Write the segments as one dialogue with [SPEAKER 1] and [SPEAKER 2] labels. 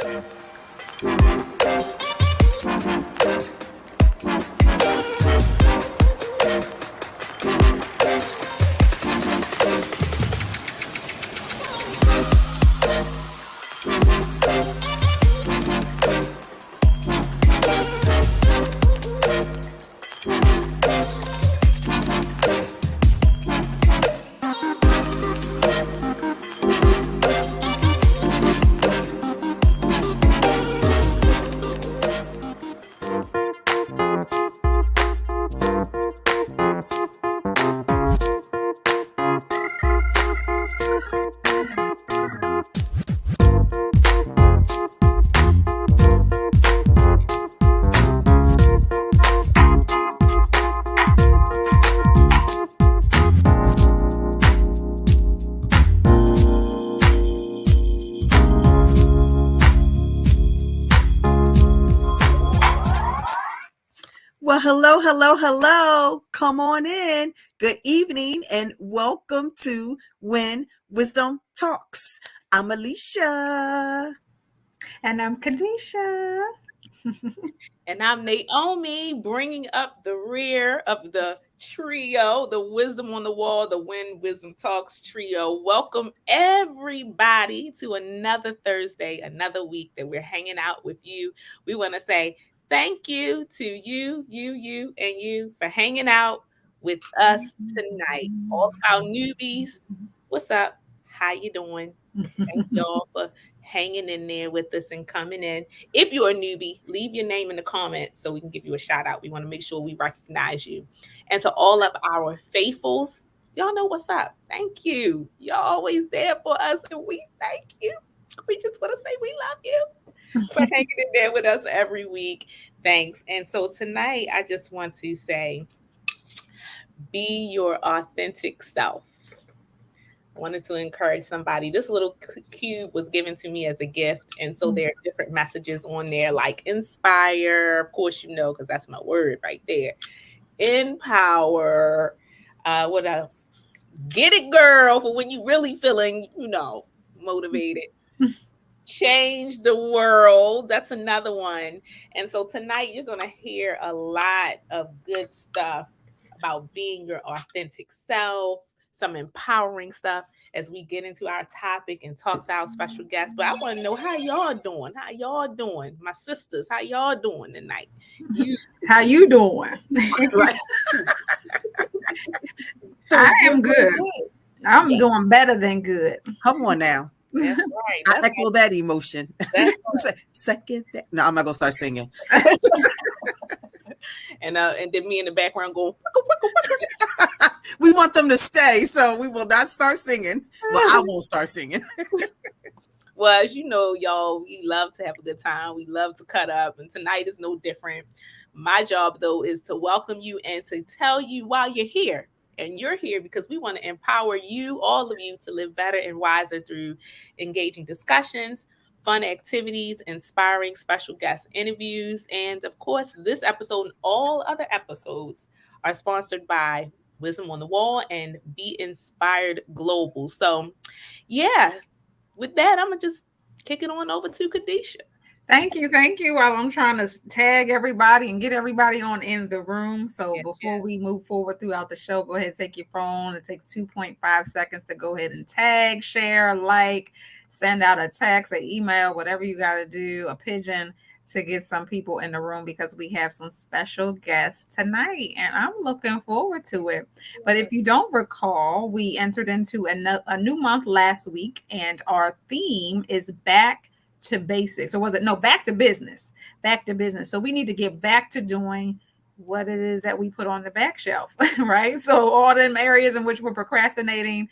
[SPEAKER 1] Well, hello. Come on in. Good evening and welcome to When Wisdom Talks. I'm Alisha.
[SPEAKER 2] And I'm Kadesha.
[SPEAKER 3] And I'm Naomi, bringing up the rear of the trio, the Wisdom on the Wall, the When Wisdom Talks trio. Welcome everybody to another Thursday, another week that we're hanging out with you. We want to say thank you to you, and you for hanging out with us tonight. All of our newbies, what's up? How you doing? Thank y'all for hanging in there with us and coming in. If you're a newbie, leave your name in the comments so we can give you a shout out. We want to make sure we recognize you. And to all of our faithfuls, y'all know what's up. Thank you. Y'all always there for us, and we thank you. We just want to say we love you for hanging in there with us every week. Thanks. And so tonight, I just want to say, be your authentic self. I wanted to encourage somebody. This little cube was given to me as a gift. And so there are different messages on there, like inspire. Of course, you know, because that's my word right there. Empower. What else? Get it, girl, for when you really feeling, motivated. Change the world. That's another one. And so tonight you're going to hear a lot of good stuff about being your authentic self, some empowering stuff as we get into our topic and talk to our special guests. But I want to know how y'all doing. How y'all doing? My sisters, how y'all doing tonight?
[SPEAKER 2] How you doing?
[SPEAKER 1] Right.
[SPEAKER 2] I am good. I'm doing better than good.
[SPEAKER 1] Come on now.
[SPEAKER 3] That's right.
[SPEAKER 1] I echo that emotion.
[SPEAKER 3] That's right.
[SPEAKER 1] Second. No, I'm not gonna start singing.
[SPEAKER 3] And then me in the background going.
[SPEAKER 1] We want them to stay, so we will not start singing. Well, I won't start singing.
[SPEAKER 3] Well, as you know, y'all, we love to have a good time. We love to cut up, and tonight is no different. My job, though, is to welcome you and to tell you why you're here. And you're here because we want to empower you, all of you, to live better and wiser through engaging discussions, fun activities, inspiring special guest interviews. And of course, this episode and all other episodes are sponsored by Wisdom on the Wall and Be Inspired Global. So, yeah, with that, I'm going to just kick it on over to Kadesha.
[SPEAKER 2] Thank you. While I'm trying to tag everybody and get everybody on in the room. So before we move forward throughout the show, go ahead and take your phone. It takes 2.5 seconds to go ahead and tag, share, like, send out a text, an email, whatever you got to do, a pigeon to get some people in the room because we have some special guests tonight and I'm looking forward to it. But if you don't recall, we entered into a new month last week and our theme is back to basics. Or was it? No, back to business. So we need to get back to doing what it is that we put on the back shelf, right? So all them areas in which we're procrastinating,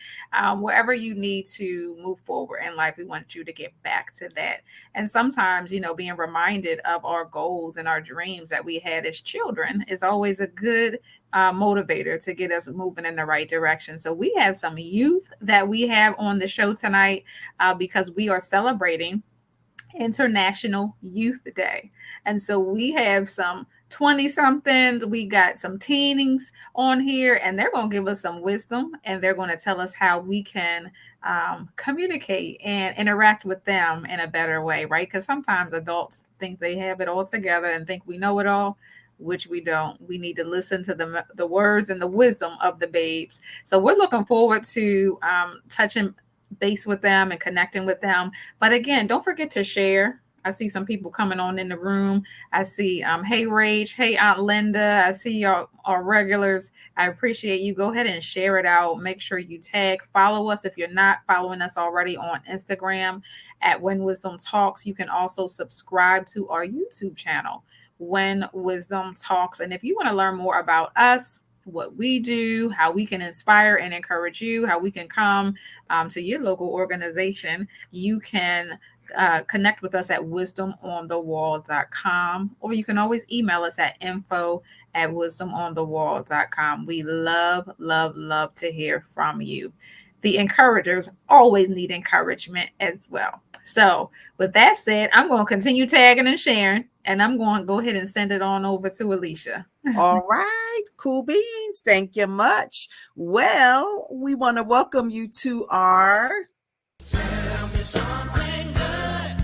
[SPEAKER 2] wherever you need to move forward in life, we want you to get back to that. And sometimes, being reminded of our goals and our dreams that we had as children is always a good motivator to get us moving in the right direction. So we have some youth that we have on the show tonight because we are celebrating International Youth Day. And so we have some 20-somethings. We got some teenings on here, and they're going to give us some wisdom, and they're going to tell us how we can communicate and interact with them in a better way, right? Because sometimes adults think they have it all together and think we know it all, which we don't. We need to listen to the words and the wisdom of the babes. So we're looking forward to touching base with them and connecting with them. But again, don't forget to share. I see some people coming on in the room. I see, hey Rach, hey Aunt Linda. I see y'all our regulars. I appreciate you. Go ahead and share it out. Make sure you tag, follow us if you're not following us already on Instagram at When Wisdom Talks. You can also subscribe to our YouTube channel, When Wisdom Talks. And if you want to learn more about us, what we do, how we can inspire and encourage you, how we can come to your local organization, you can connect with us at wisdomonthewall.com, or you can always email us at info@wisdomonthewall.com. We love, love, love to hear from you. The encouragers always need encouragement as well. So with that said, I'm going to continue tagging and sharing, and I'm going to go ahead and send it on over to Alisha.
[SPEAKER 1] All right, cool beans. Thank you much. Well, we want to welcome you to our Tell Me Something Good.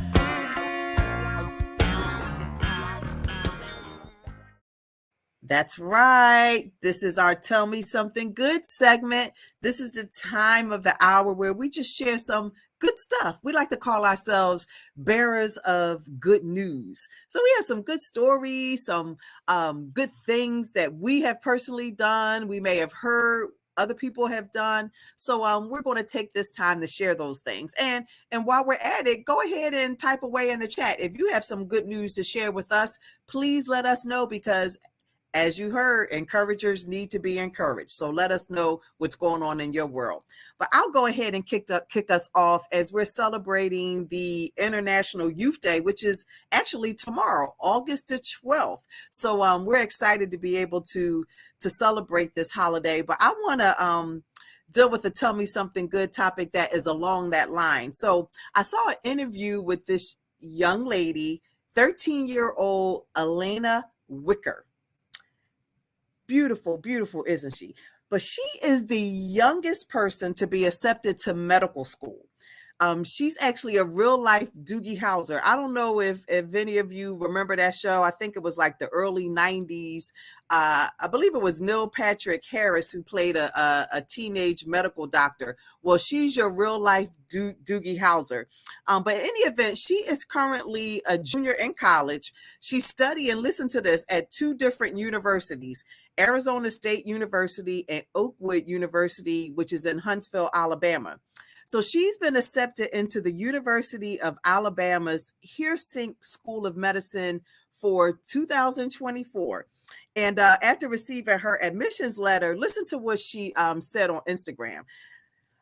[SPEAKER 1] That's right. This is our Tell Me Something Good segment. This is the time of the hour where we just share some good stuff. We like to call ourselves bearers of good news. So we have some good stories, some good things that we have personally done. We may have heard other people have done. So we're going to take this time to share those things. And while we're at it, go ahead and type away in the chat. If you have some good news to share with us, please let us know, because as you heard, encouragers need to be encouraged. So let us know what's going on in your world. But I'll go ahead and kick us off as we're celebrating the International Youth Day, which is actually tomorrow, August the 12th. So we're excited to be able to celebrate this holiday. But I want to deal with the Tell Me Something Good topic that is along that line. So I saw an interview with this young lady, 13-year-old Elena Wicker. Beautiful, beautiful, isn't she? But she is the youngest person to be accepted to medical school. She's actually a real life Doogie Howser. I don't know if any of you remember that show. I think it was like the early 90s. I believe it was Neil Patrick Harris who played a teenage medical doctor. Well, she's your real life Doogie Howser. But in any event, she is currently a junior in college. She's studying, listen to this, at two different universities, Arizona State University and Oakwood University, which is in Huntsville, Alabama. So she's been accepted into the University of Alabama's Hersink School of Medicine for 2024. And after receiving her admissions letter, listen to what she said on Instagram.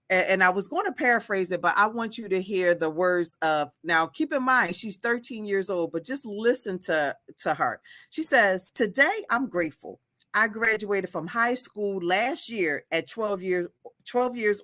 [SPEAKER 1] And I was going to paraphrase it, but I want you to hear the words of, now keep in mind, she's 13 years old, but just listen to her. She says, "Today, I'm grateful. I graduated from high school last year at 12 years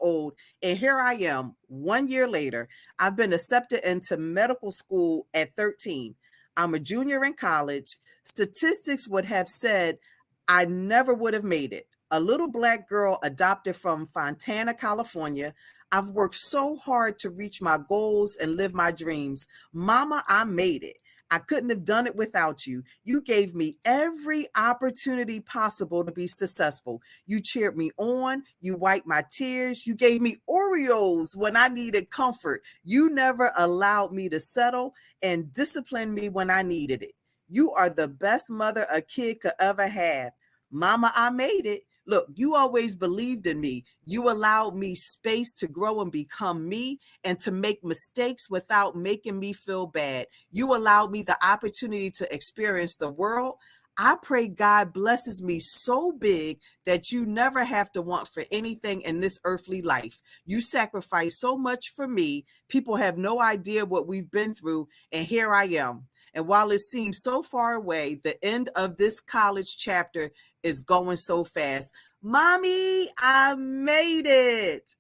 [SPEAKER 1] old, and here I am 1 year later. I've been accepted into medical school at 13. I'm a junior in college. Statistics would have said I never would have made it. A little Black girl adopted from Fontana, California. I've worked so hard to reach my goals and live my dreams. Mama, I made it. I couldn't have done it without you. You gave me every opportunity possible to be successful. You cheered me on. You wiped my tears. You gave me Oreos when I needed comfort. You never allowed me to settle and disciplined me when I needed it. You are the best mother a kid could ever have. Mama, I made it. Look, you always believed in me. You allowed me space to grow and become me and to make mistakes without making me feel bad. You allowed me the opportunity to experience the world. I pray God blesses me so big that you never have to want for anything in this earthly life. You sacrificed so much for me. People have no idea what we've been through, and here I am. And while it seems so far away, the end of this college chapter is going so fast. Mommy, I made it."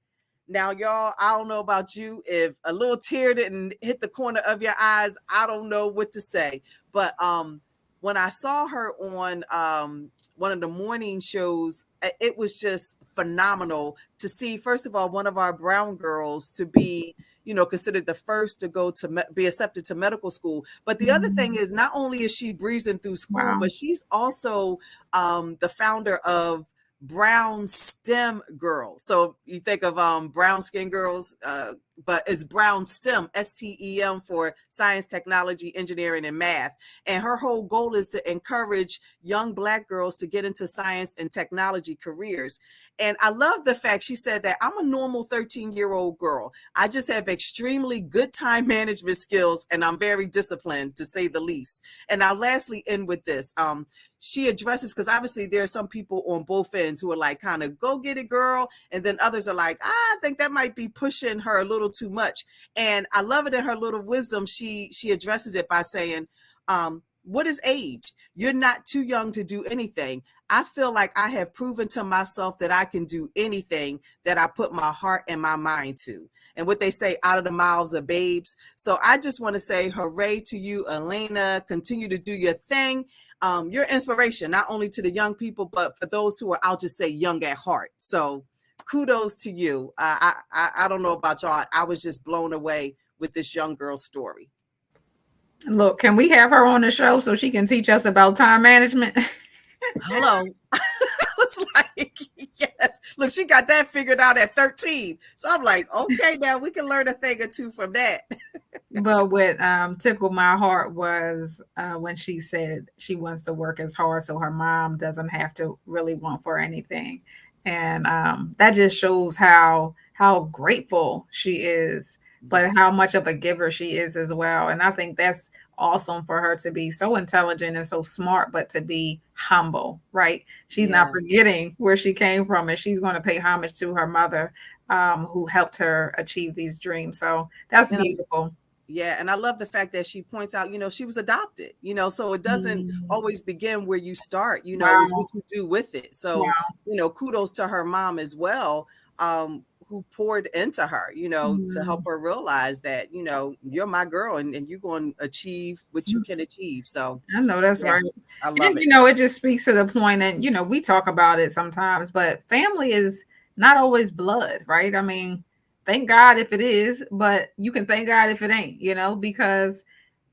[SPEAKER 1] Now, y'all, I don't know about you. If a little tear didn't hit the corner of your eyes, I don't know what to say. But when I saw her on one of the morning shows, it was just phenomenal to see, first of all, one of our brown girls to be, considered the first to go to be accepted to medical school. But the other thing is, not only is she breezing through school, but she's also the founder of Brown STEM Girls. So you think of brown skin girls, but it's Brown STEM, STEM, for science, technology, engineering, and math. And her whole goal is to encourage young Black girls to get into science and technology careers. And I love the fact she said that I'm a normal 13-year-old girl. I just have extremely good time management skills, and I'm very disciplined, to say the least. And I'll lastly end with this. She addresses, because obviously there are some people on both ends who are like, kind of, go get it, girl. And then others are like, I think that might be pushing her a little too much. And I love it in her little wisdom. She addresses it by saying, what is age? You're not too young to do anything. I feel like I have proven to myself that I can do anything that I put my heart and my mind to. And what they say, out of the mouths of babes. So I just want to say hooray to you, Elena. Continue to do your thing. You're inspiration, not only to the young people, but for those who are, I'll just say, young at heart. So kudos to you. I don't know about y'all. I was just blown away with this young girl's story.
[SPEAKER 2] Look, can we have her on the show so she can teach us about time management?
[SPEAKER 1] Hello. I was like, yes. Look, she got that figured out at 13. So I'm like, okay, now we can learn a thing or two from that.
[SPEAKER 2] But what tickled my heart was when she said she wants to work as hard so her mom doesn't have to really want for anything. And that just shows how grateful she is, but yes, how much of a giver she is as well. And I think that's awesome for her to be so intelligent and so smart, but to be humble, right? She's not forgetting where she came from, and she's going to pay homage to her mother who helped her achieve these dreams. So that's beautiful.
[SPEAKER 1] Yeah. And I love the fact that she points out, she was adopted, so it doesn't always begin where you start, it's what you do with it. So, kudos to her mom as well, who poured into her, to help her realize that, you're my girl, and you're going to achieve what you can achieve. So
[SPEAKER 2] I know that's right.
[SPEAKER 1] I love it.
[SPEAKER 2] It just speaks to the point, and, we talk about it sometimes, but family is not always blood, right? I mean, thank God if it is, but you can thank God if it ain't, because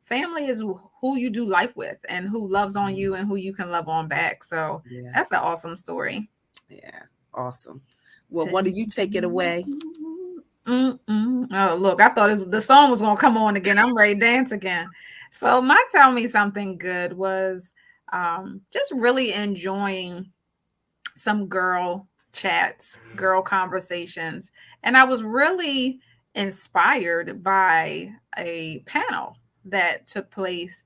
[SPEAKER 2] family is who you do life with and who loves on you and who you can love on back. So that's an awesome story.
[SPEAKER 1] Yeah. Awesome. Well, why don't you take it away?
[SPEAKER 2] Oh, look, I thought the song was going to come on again. I'm ready to dance again. So my Tell Me Something Good was just really enjoying some girl chats, girl conversations. And I was really inspired by a panel that took place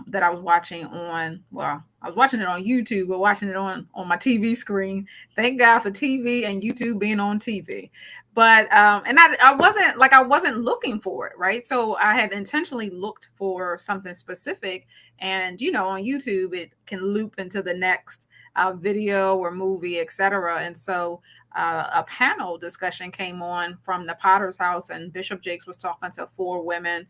[SPEAKER 2] that I was watching on, I was watching it on YouTube, but watching it on my TV screen. Thank God for TV and YouTube being on TV. But and I wasn't looking for it, right? So I had intentionally looked for something specific, and on YouTube it can loop into the next video or movie, etc. And so a panel discussion came on from the Potter's House, and Bishop Jakes was talking to 4 women,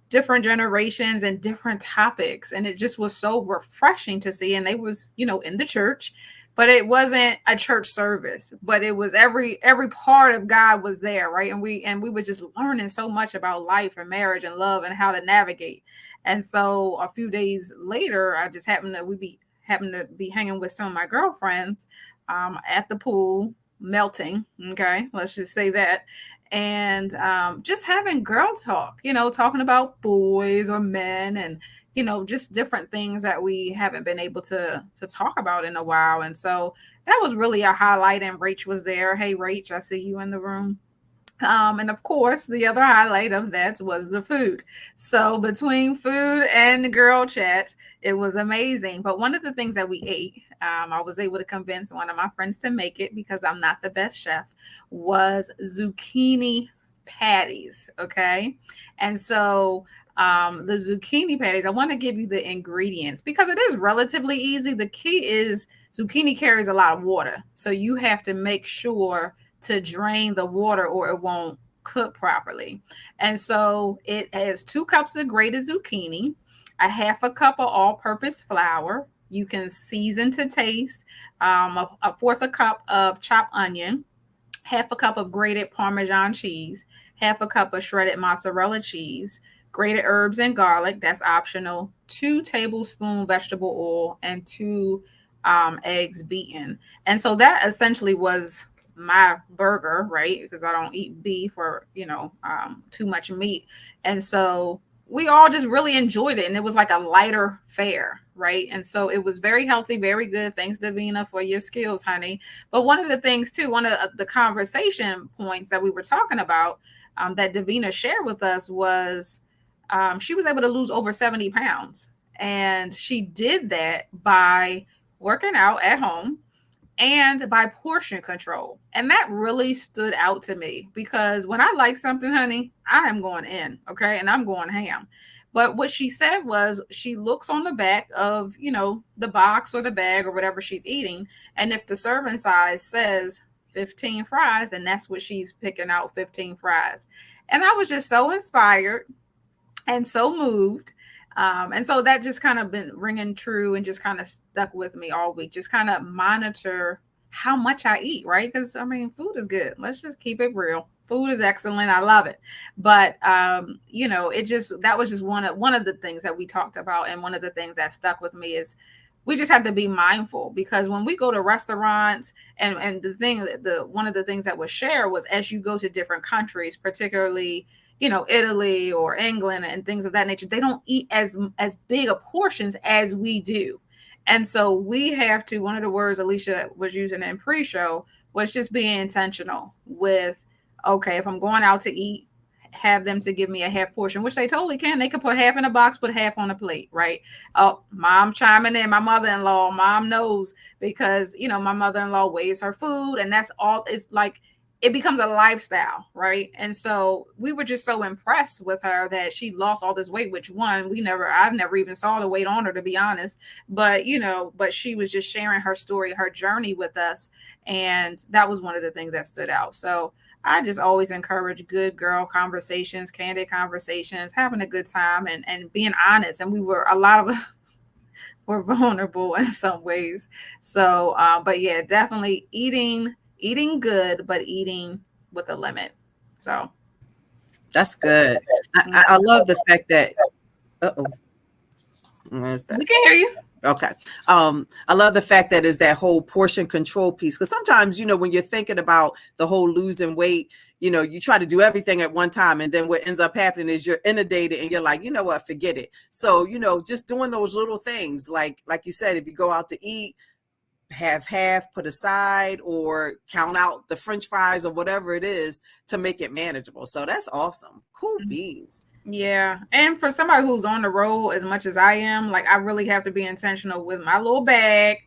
[SPEAKER 2] different generations and different topics. And it just was so refreshing to see. And they was, in the church, but it wasn't a church service, but it was every part of God was there. Right. And we were just learning so much about life and marriage and love and how to navigate. And so a few days later, I just happened to be hanging with some of my girlfriends at the pool, melting. Okay. Let's just say that. And just having girl talk, talking about boys or men and, just different things that we haven't been able to talk about in a while. And so that was really a highlight. And Rach was there. Hey, Rach, I see you in the room. And of course, the other highlight of that was the food. So between food and the girl chat, it was amazing. But one of the things that we ate, I was able to convince one of my friends to make it because I'm not the best chef, was zucchini patties. Okay. And so the zucchini patties, I want to give you the ingredients because it is relatively easy. The key is zucchini carries a lot of water. So you have to make sure to drain the water or it won't cook properly. And so it has 2 cups of grated zucchini, a half a cup of all-purpose flour. You can season to taste. A fourth a cup of chopped onion, half a cup of grated Parmesan cheese, half a cup of shredded mozzarella cheese, grated herbs and garlic, that's optional, 2 tablespoons vegetable oil, and 2 eggs beaten. And so that essentially was my burger, right? Because I don't eat beef or, too much meat. And so we all just really enjoyed it. And it was like a lighter fare, right? And so it was very healthy, very good. Thanks, Davina, for your skills, honey. But one of the things, too, one of the conversation points that we were talking about that Davina shared with us was she was able to lose over 70 pounds. And she did that by working out at home and by portion control. And that really stood out to me because when I like something, honey, I am going in, okay? And I'm going ham. But what she said was she looks on the back of, the box or the bag or whatever she's eating. And if the serving size says 15 fries, then that's what she's picking out, 15 fries. And I was just so inspired and so moved. And so that just kind of been ringing true and just kind of stuck with me all week. Just kind of monitor how much I eat, right? Because food is good. Let's just keep it real. Food is excellent. I love it. But that was just one of the things that we talked about, and one of the things that stuck with me is we just have to be mindful, because when we go to restaurants and one of the things that was shared was, as you go to different countries, particularly Italy or England and things of that nature, they don't eat as big of portions as we do. And so we have to, one of the words Alisha was using in pre-show was just being intentional with, okay, if I'm going out to eat, have them to give me a half portion, which they totally can. They could put half in a box, put half on a plate, right? Oh, mom chiming in, my mother-in-law, mom knows, because, my mother-in-law weighs her food, and that's all. It's like, it becomes a lifestyle, right? And so we were just so impressed with her that she lost all this weight, which I've never even saw the weight on her, to be honest. But, but she was just sharing her story, her journey with us. And that was one of the things that stood out. So I just always encourage good girl conversations, candid conversations, having a good time and being honest. And a lot of us were vulnerable in some ways. So, but yeah, definitely eating good, but eating with a limit. So
[SPEAKER 1] that's good. I love the fact that where's that?
[SPEAKER 2] We can hear you.
[SPEAKER 1] Okay. I love the fact that is that whole portion control piece, because sometimes, when you're thinking about the whole losing weight, you try to do everything at one time, and then what ends up happening is you're inundated and you're like, you know what, forget it. So, just doing those little things, like you said, if you go out to eat, have half put aside, or count out the French fries or whatever it is to make it manageable. So that's awesome. Cool beans.
[SPEAKER 2] Yeah. And for somebody who's on the road as much as I am, like, I really have to be intentional with my little bag.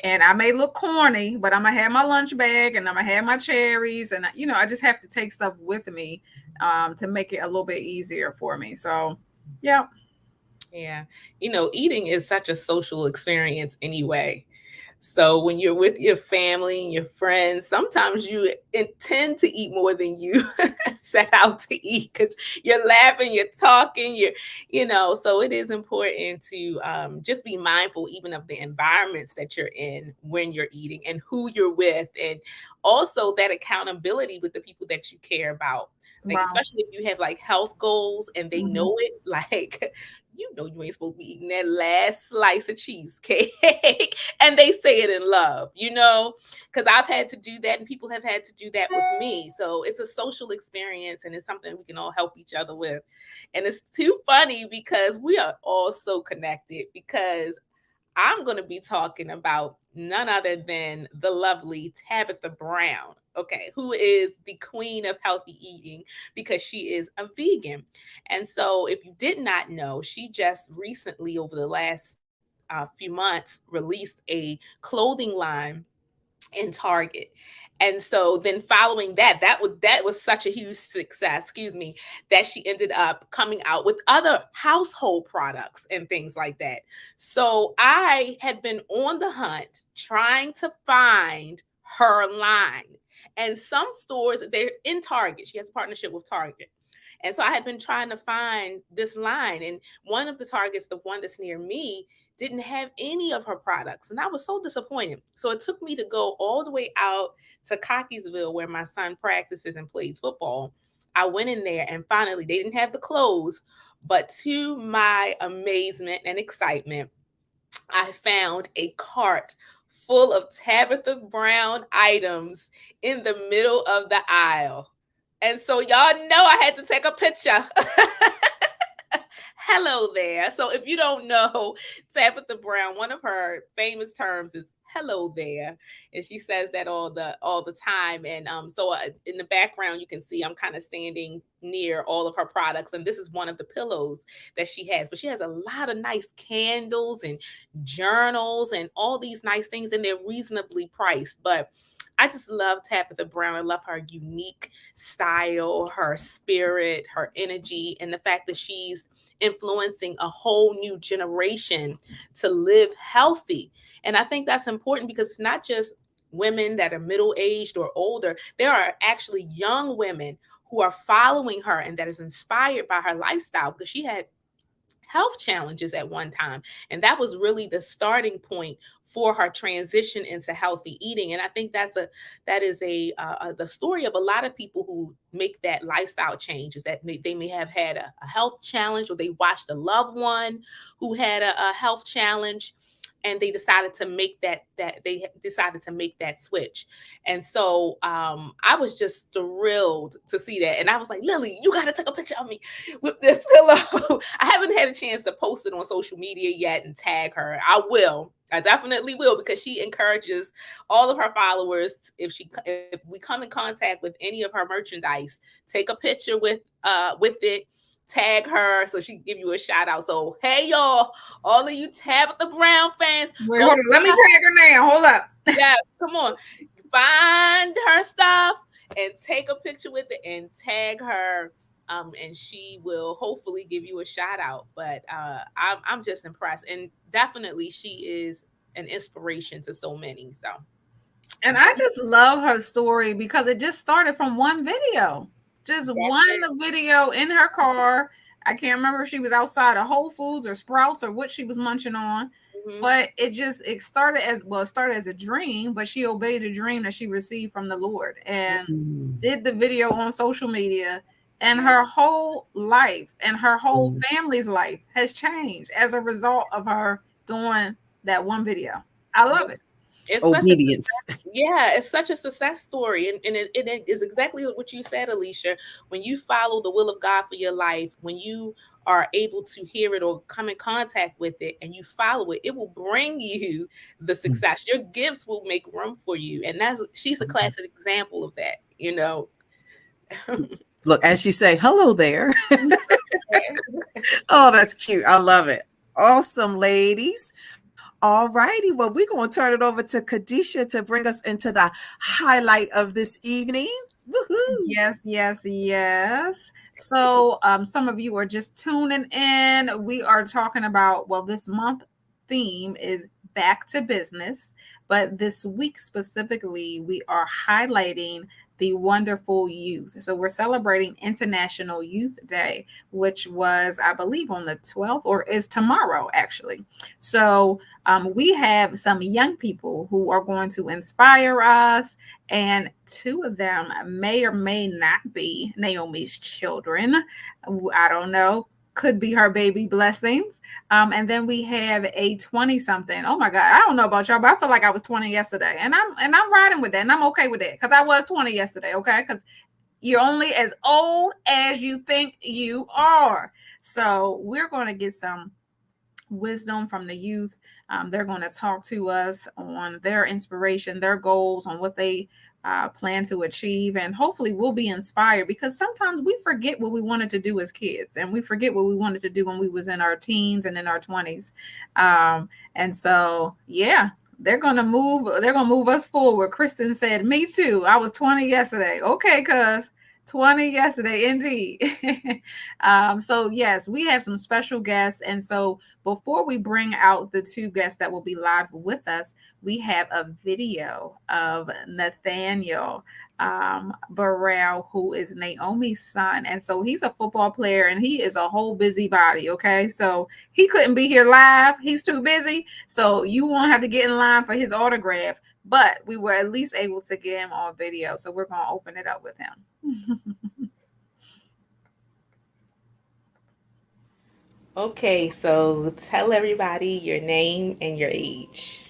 [SPEAKER 2] And I may look corny, but I'm gonna have my lunch bag and I'm gonna have my cherries, and I just have to take stuff with me to make it a little bit easier for me. So yeah.
[SPEAKER 3] Eating is such a social experience anyway. So when you're with your family and your friends, sometimes you intend to eat more than you set out to eat, because you're laughing, you're talking, so it is important to just be mindful even of the environments that you're in when you're eating and who you're with, and also that accountability with the people that you care about. Like, especially if you have like health goals and they know it, like, you ain't supposed to be eating that last slice of cheesecake and they say it in love, because I've had to do that and people have had to do that with me. So it's a social experience, and it's something we can all help each other with. And it's too funny because we are all so connected, because I'm going to be talking about none other than the lovely Tabitha Brown, okay, who is the queen of healthy eating because she is a vegan. And so if you did not know, she just recently, over the last few months, released a clothing line in Target. And so then following that was such a huge success, that she ended up coming out with other household products and things like that. So I had been on the hunt trying to find her line. And some stores, they're in Target. She has a partnership with Target. And so I had been trying to find this line, and one of the Targets, the one that's near me, didn't have any of her products. And I was so disappointed. So it took me to go all the way out to Cockeysville, where my son practices and plays football. I went in there and finally they didn't have the clothes, but to my amazement and excitement, I found a cart full of Tabitha Brown items in the middle of the aisle. And so y'all know I had to take a picture. Hello there. So if you don't know, Tabitha Brown, one of her famous terms is hello there, and she says that all the time. And so in the background you can see I'm kind of standing near all of her products, and this is one of the pillows that she has. But she has a lot of nice candles and journals and all these nice things, and they're reasonably priced. But I just love Tabitha Brown. I love her unique style, her spirit, her energy, and the fact that she's influencing a whole new generation to live healthy. And I think that's important because it's not just women that are middle-aged or older. There are actually young women who are following her and that is inspired by her lifestyle, because she had health challenges at one time, and that was really the starting point for her transition into healthy eating. And I think that is the story of a lot of people who make that lifestyle change, is that they may have had a health challenge, or they watched a loved one who had a health challenge, and they decided to make that switch. And so I was just thrilled to see that. And I was like, Lily, you got to take a picture of me with this pillow. I haven't had a chance to post it on social media yet and tag her. I definitely will, because she encourages all of her followers, if we come in contact with any of her merchandise, take a picture with it, tag her so she can give you a shout out. So hey y'all, all of you Tabitha Brown fans,
[SPEAKER 2] wait, hold on, let me tag her now. Hold up.
[SPEAKER 3] Yeah, come on, find her stuff and take a picture with it and tag her, and she will hopefully give you a shout out. But I'm just impressed, and definitely she is an inspiration to so many. So,
[SPEAKER 2] and I just love her story because it just started from one video. Just one video in her car. I can't remember if she was outside of Whole Foods or Sprouts or what she was munching on. Mm-hmm. But it started as a dream, but she obeyed a dream that she received from the Lord and did the video on social media. And her whole life and her whole family's life has changed as a result of her doing that one video. I love it.
[SPEAKER 3] It's
[SPEAKER 1] obedience.
[SPEAKER 3] It's such a success story. And it is exactly what you said, Alisha. When you follow the will of God for your life, when you are able to hear it or come in contact with it and you follow it, it will bring you the success. Your gifts will make room for you. And she's a classic example of that, you know.
[SPEAKER 1] Look, as you say, hello there. Oh, that's cute. I love it. Awesome, ladies. All righty. Well, we're going to turn it over to Kadesha to bring us into the highlight of this evening. Woohoo!
[SPEAKER 2] Yes. So some of you are just tuning in. We are talking about, this month theme is back to business. But this week specifically, we are highlighting the wonderful youth. So we're celebrating International Youth Day, which was, I believe, on the 12th, or is tomorrow, actually. So we have some young people who are going to inspire us, and two of them may or may not be Naomi's children. I don't know. Could be her baby blessings. And then we have a 20-something. Oh my God. I don't know about y'all, but I feel like I was 20 yesterday. And I'm riding with that. And I'm okay with that. Because I was 20 yesterday. Okay. Because you're only as old as you think you are. So we're going to get some wisdom from the youth. They're going to talk to us on their inspiration, their goals, on what they plan to achieve, and hopefully we'll be inspired, because sometimes we forget what we wanted to do as kids, and we forget what we wanted to do when we was in our teens and in our 20s. And so they're gonna move us forward. Kristen said, me too, I was 20 yesterday. Okay, cuz 20 yesterday, indeed. So yes, we have some special guests. And so before we bring out the two guests that will be live with us, we have a video of Nathaniel Brown, who is Naomi's son. And so he's a football player and he is a whole busybody. Okay. So he couldn't be here live. He's too busy. So you won't have to get in line for his autograph, but we were at least able to get him on video. So we're going to open it up with him.
[SPEAKER 3] Okay, so tell everybody your name and your age.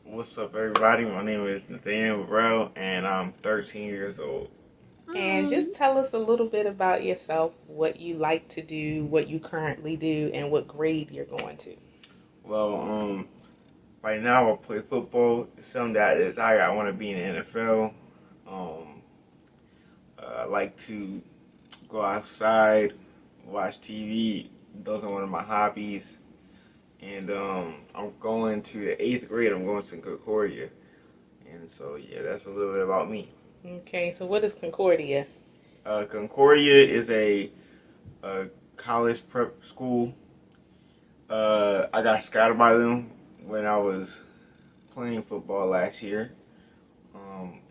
[SPEAKER 4] What's up, everybody? My name is Nathaniel Brown, and I'm 13 years old.
[SPEAKER 3] And just tell us a little bit about yourself, what you like to do, what you currently do, and what grade you're going to.
[SPEAKER 4] Well, right now I play football. It's something that I desire. I want to be in the NFL. I like to go outside, watch TV. Those are one of my hobbies. And I'm going to the 8th grade. I'm going to Concordia. And so, yeah, that's a little bit about me.
[SPEAKER 3] Okay, so what is Concordia?
[SPEAKER 4] Concordia is a college prep school. I got scouted by them when I was playing football last year.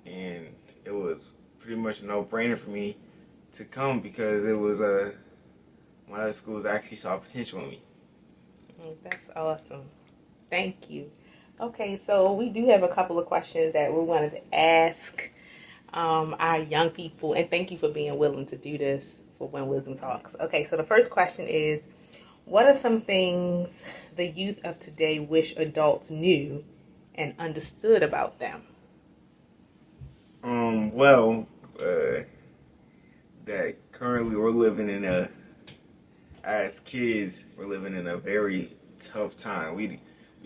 [SPEAKER 4] And it was pretty much a no-brainer for me to come because it was one of the schools actually saw potential in me.
[SPEAKER 3] That's awesome. Thank you. Okay, so we do have a couple of questions that we wanted to ask our young people, and thank you for being willing to do this for When Wisdom Talks. Okay, so the first question is, what are some things the youth of today wish adults knew and understood about them?
[SPEAKER 4] That currently we're living in as kids, we're living in a very tough time. We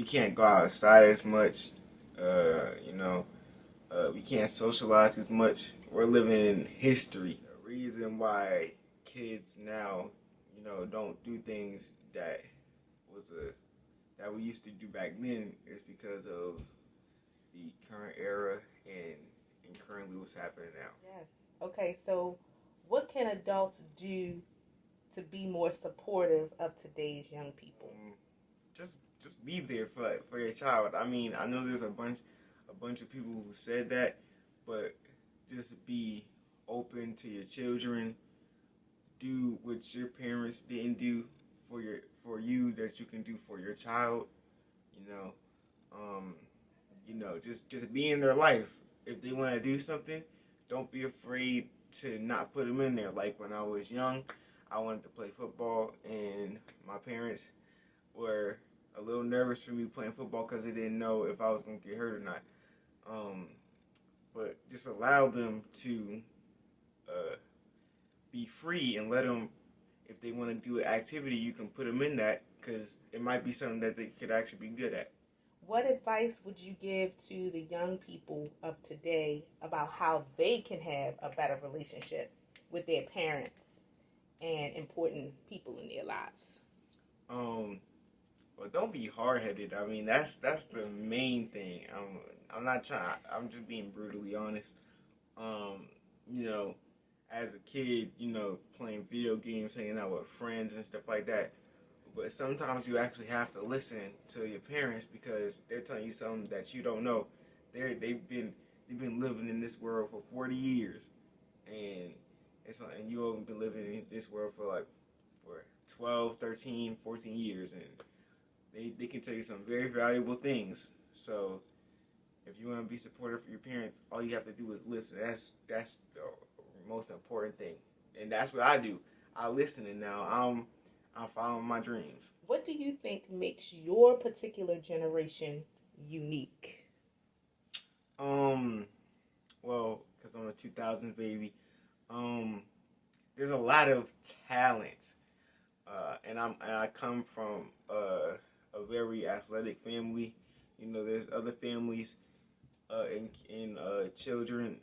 [SPEAKER 4] can't go outside as much, we can't socialize as much. We're living in history. The reason why kids now, don't do things that we used to do back then is because of the current era and currently what's happening now.
[SPEAKER 3] Yes. Okay, so what can adults do to be more supportive of today's young people?
[SPEAKER 4] Just be there for your child. I mean, I know there's a bunch of people who said that, but just be open to your children. Do what your parents didn't do for you that you can do for your child. Just be in their life. If they want to do something, don't be afraid to not put them in there. Like when I was young, I wanted to play football, and my parents were a little nervous for me playing football because they didn't know if I was going to get hurt or not. But just allow them to be free and let them, if they want to do an activity, you can put them in that because it might be something that they could actually be good at.
[SPEAKER 3] What advice would you give to the young people of today about how they can have a better relationship with their parents and important people in their lives?
[SPEAKER 4] Well, don't be hard-headed. I mean, that's the main thing. I'm not trying. I'm just being brutally honest. As a kid, playing video games, hanging out with friends and stuff like that. But sometimes you actually have to listen to your parents because they're telling you something that you don't know. They've been living in this world for 40 years, and you have been living in this world for 12, 13, 14 years, and they can tell you some very valuable things. So if you want to be supportive for your parents, all you have to do is listen. That's the most important thing, and that's what I do. I listen, and now I'm following my dreams.
[SPEAKER 3] What do you think makes your particular generation unique?
[SPEAKER 4] Well, because I'm a 2000 baby, there's a lot of talent, and I come from a very athletic family. There's other families in children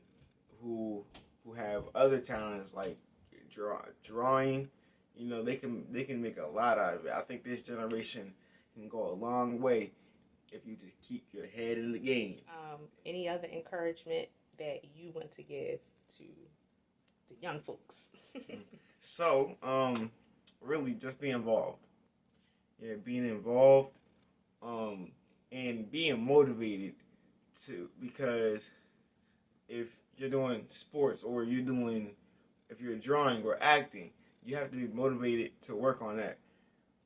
[SPEAKER 4] who have other talents like drawing. They can make a lot out of it. I think this generation can go a long way if you just keep your head in the game.
[SPEAKER 3] Any other encouragement that you want to give to the young folks.
[SPEAKER 4] So, really just be involved. Yeah, being involved, and being motivated to, because if you're doing sports or if you're drawing or acting, you have to be motivated to work on that.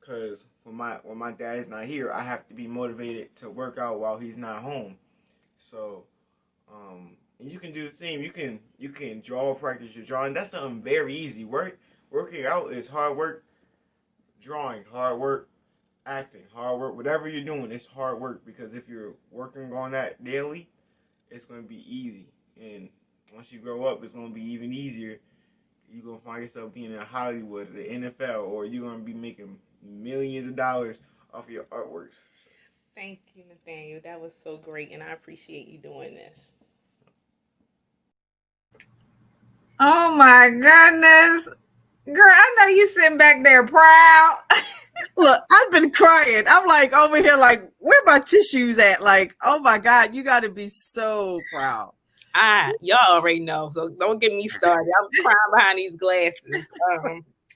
[SPEAKER 4] Cause when my dad's not here, I have to be motivated to work out while he's not home. So, and you can do the same. You can draw, practice your drawing. That's something very easy. Working out is hard work. Drawing, hard work. Acting, hard work. Whatever you're doing, it's hard work, because if you're working on that daily, it's going to be easy. And once you grow up, it's going to be even easier. You're going to find yourself being in Hollywood or the NFL, or you're going to be making millions of dollars off of your artworks.
[SPEAKER 3] Thank you, Nathaniel. That was so great, and I appreciate you doing this.
[SPEAKER 2] Oh my goodness. Girl, I know you sitting back there proud.
[SPEAKER 1] Look, I've been crying. I'm like over here, like, where my tissues at? Like, oh my God, you got to be so proud.
[SPEAKER 3] Y'all already know, so don't get me started. I'm crying behind these glasses.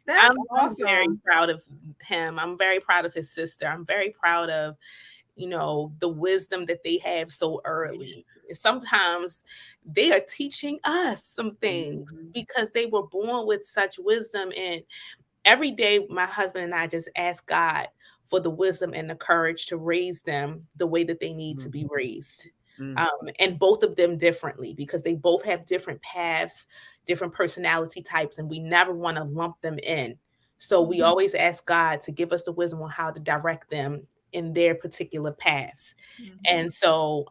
[SPEAKER 2] That's
[SPEAKER 3] I'm
[SPEAKER 2] awesome.
[SPEAKER 3] very proud of him. I'm very proud of his sister. I'm very proud of, the wisdom that they have so early. Sometimes they are teaching us some things because they were born with such wisdom. And every day, my husband and I just ask God for the wisdom and the courage to raise them the way that they need to be raised. And both of them differently, because they both have different paths, different personality types, and we never want to lump them in. So we always ask God to give us the wisdom on how to direct them in their particular paths. And so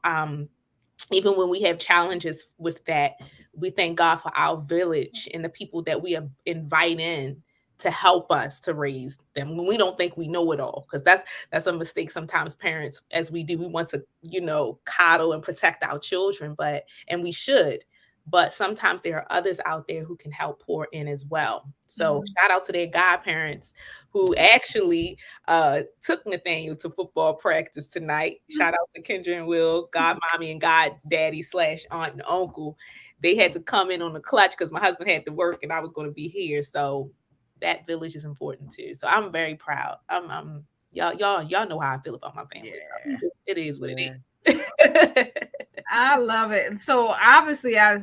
[SPEAKER 3] even when we have challenges with that, we thank God for our village and the people that we invite in to help us to raise them when we don't think we know it all, because that's a mistake sometimes parents, as we want to coddle and protect our children, and we should, but sometimes there are others out there who can help pour in as well. So shout out to their godparents who actually took Nathaniel to football practice tonight. Shout out to Kendra and Will, god mommy and god daddy / aunt and uncle. They had to come in on the clutch because my husband had to work and I was going to be here. So that village is important too. So I'm very proud. Y'all know how I feel about my family.
[SPEAKER 1] Yeah.
[SPEAKER 3] It is what it is.
[SPEAKER 2] I love it. So obviously I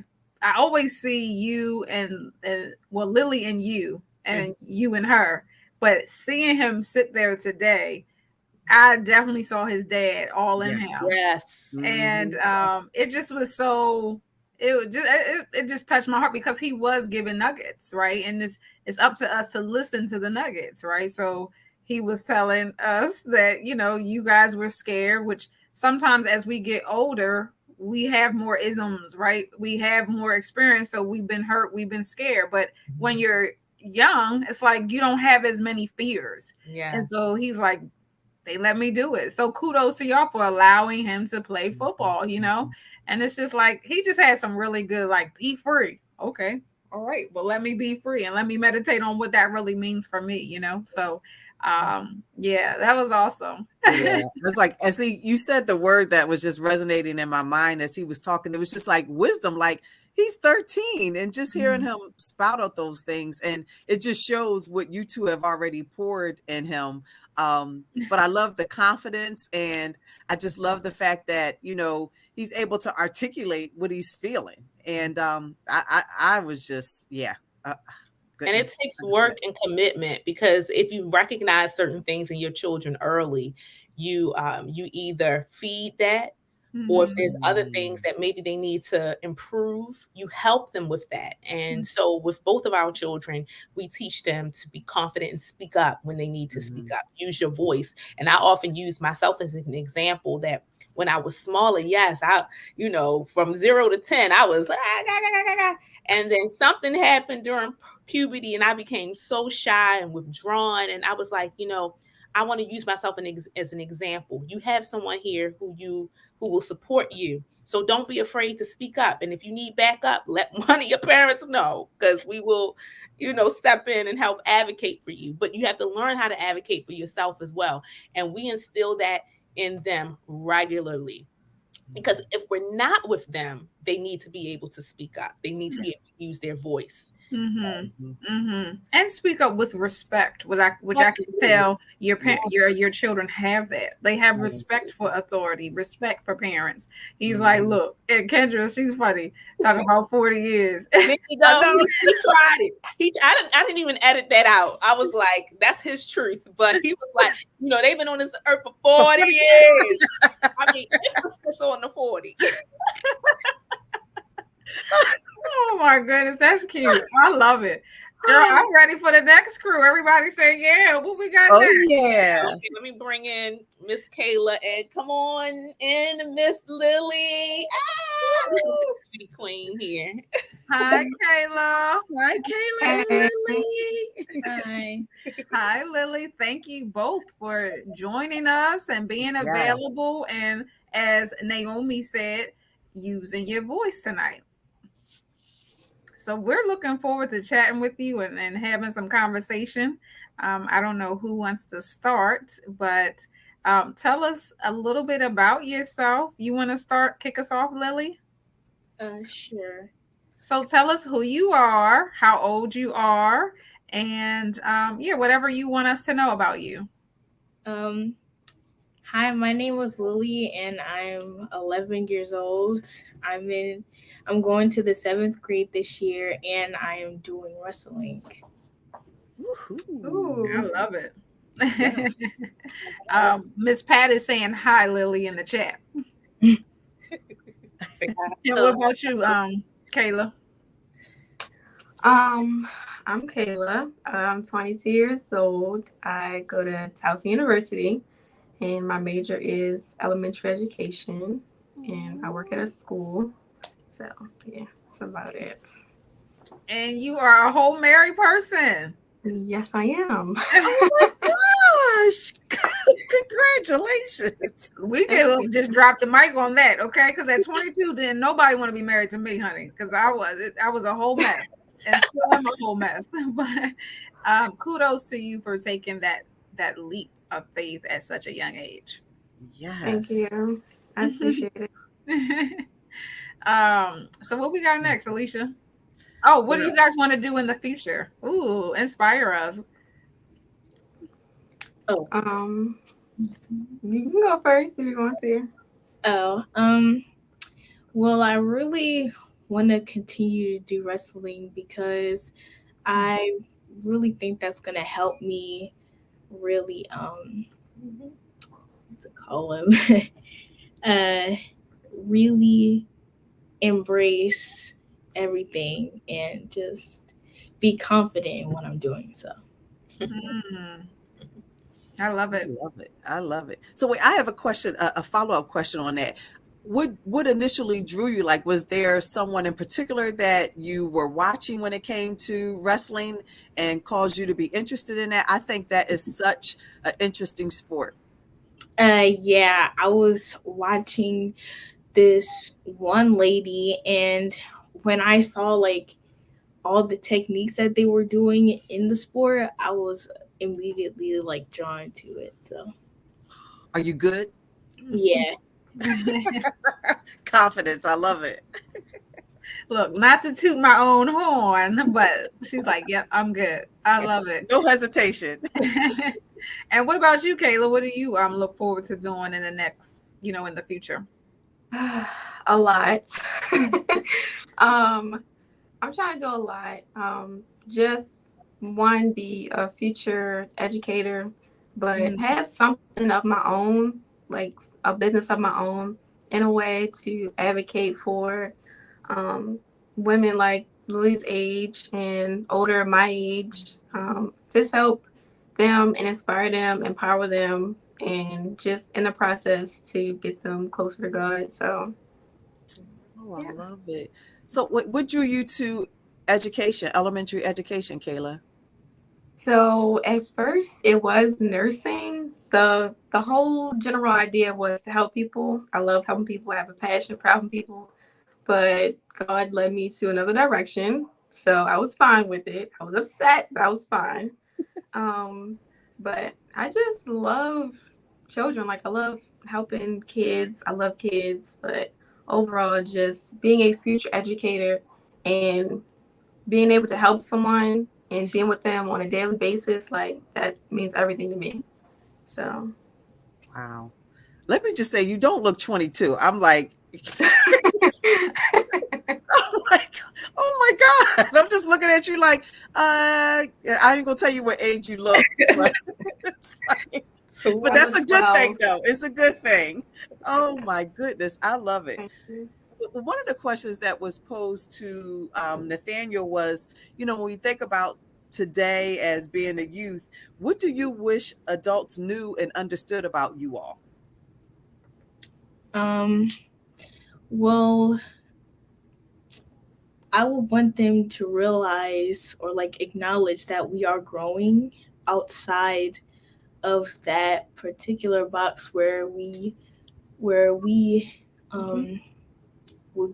[SPEAKER 2] always see you and Lily and you and you and her, but seeing him sit there today, I definitely saw his dad all in him.
[SPEAKER 3] Yes.
[SPEAKER 2] And it just was so, it just touched my heart because he was giving nuggets, right? And it's up to us to listen to the nuggets, right? So he was telling us that, you guys were scared, which sometimes as we get older, we have more isms, right? We have more experience. So we've been hurt, we've been scared. But when you're young, it's like you don't have as many fears.
[SPEAKER 3] Yeah.
[SPEAKER 2] And so he's like, they let me do it. So kudos to y'all for allowing him to play football, And it's just like, he just had some really good, like, be free. Okay. All right. Well, let me be free and let me meditate on what that really means for me, So, yeah, that was awesome.
[SPEAKER 1] Yeah. It's like, as you said the word that was just resonating in my mind as he was talking, it was just like wisdom, like he's 13, and just hearing him spout out those things. And it just shows what you two have already poured in him. But I love the confidence, and I just love the fact that, he's able to articulate what he's feeling. And I was just, yeah.
[SPEAKER 3] And it takes work and commitment, because if you recognize certain things in your children early, you either feed that, or if there's other things that maybe they need to improve, you help them with that. And so with both of our children, we teach them to be confident and speak up when they need to speak up, use your voice. And I often use myself as an example that when I was smaller, yes, from 0 to 10, I was and then something happened during puberty and I became so shy and withdrawn. And I was like, I want to use myself as an example. You have someone here who will support you. So don't be afraid to speak up. And if you need backup, let one of your parents know, because we will, step in and help advocate for you. But you have to learn how to advocate for yourself as well. And we instill that in them regularly. Because if we're not with them, they need to be able to speak up. They need to be able to use their voice.
[SPEAKER 2] And speak up with respect, which I can tell your children have that. They have respect for authority, respect for parents. He's like, look, and Kendra, she's funny, talking about 40 years.
[SPEAKER 3] There you go. He tried it. I didn't even edit that out. I was like, that's his truth. But he was like, they've been on this earth for 40 years. I mean, emphasis on the 40.
[SPEAKER 2] Oh my goodness, that's cute. I love it. Girl, I'm ready for the next crew. Everybody say, yeah, what we got next?
[SPEAKER 1] Yeah.
[SPEAKER 3] Okay, let me bring in Miss Kayla and come on in, Miss Lily. Beauty queen here.
[SPEAKER 2] Hi, Kayla.
[SPEAKER 1] Hi, Kayla and Lily.
[SPEAKER 5] Hi.
[SPEAKER 2] Hi, Lily. Thank you both for joining us and being available. And as Naomi said, using your voice tonight. So we're looking forward to chatting with you and having some conversation. I don't know who wants to start, but tell us a little bit about yourself. You want to kick us off, Lily?
[SPEAKER 5] Sure.
[SPEAKER 2] So tell us who you are, how old you are, and whatever you want us to know about you.
[SPEAKER 5] Hi, my name was Lily, and I'm 11 years old. I'm going to the 7th grade this year, and I am doing wrestling.
[SPEAKER 2] Ooh, I love it. Miss Pat is saying hi, Lily, in the chat. And what about you, Kayla?
[SPEAKER 6] I'm Kayla. I'm 22 years old. I go to Towson University, and my major is elementary education, and I work at a school. So, yeah, that's about it.
[SPEAKER 2] And you are a whole married person.
[SPEAKER 6] Yes, I am.
[SPEAKER 1] Oh my gosh. Congratulations.
[SPEAKER 2] We can just drop the mic on that, okay? Because at 22, then nobody want to be married to me, honey, because I was a whole mess. And still I'm a whole mess. But kudos to you for taking that leap of faith at such a young age.
[SPEAKER 1] Yes.
[SPEAKER 6] Thank you. I appreciate it.
[SPEAKER 2] So what we got next, Alisha? Oh, what do you guys want to do in the future? Ooh, inspire us.
[SPEAKER 6] You can go first if you want to.
[SPEAKER 5] Well, I really want to continue to do wrestling because I really think that's going to help me really really embrace everything and just be confident in what I'm doing. So
[SPEAKER 2] I love it.
[SPEAKER 1] I love it. So wait, I have a question, a follow-up question on that. What initially drew you? Like, was there someone in particular that you were watching when it came to wrestling and caused you to be interested in that? I think that is such an interesting sport.
[SPEAKER 5] Yeah, I was watching this one lady, and when I saw like all the techniques that they were doing in the sport, I was immediately like drawn to it. So
[SPEAKER 1] are you good?
[SPEAKER 5] Yeah.
[SPEAKER 1] Confidence. I love it.
[SPEAKER 2] Look, not to toot my own horn, but she's like, yep, I'm good. I love it.
[SPEAKER 1] No hesitation.
[SPEAKER 2] And what about you, Kayla? What do you look forward to doing in the next, in the future?
[SPEAKER 6] A lot. I'm trying to do a lot. Just one, be a future educator, but have something of my own, like a business of my own, in a way to advocate for women like Lily's age and older my age. Just help them and inspire them, empower them, and just in the process to get them closer to God. So,
[SPEAKER 1] I love it. So, what drew you to education, elementary education, Kayla?
[SPEAKER 6] So at first it was nursing. The whole general idea was to help people. I love helping people. I have a passion for helping people, but God led me to another direction. So I was fine with it. I was upset, but I was fine. But I just love children. Like, I love helping kids. I love kids, but overall, just being a future educator and being able to help someone and being with them on a daily basis, like that means everything to me. So
[SPEAKER 1] Wow. Let me just say, you don't look 22. I'm like, I'm like, oh my God. I'm just looking at you like, I ain't gonna tell you what age you look. But, but that's a good thing though. It's a good thing. Oh my goodness. I love it. One of the questions that was posed to Nathaniel was, when we think about today as being a youth, what do you wish adults knew and understood about you all?
[SPEAKER 5] Well, I would want them to realize or like acknowledge that we are growing outside of that particular box where we would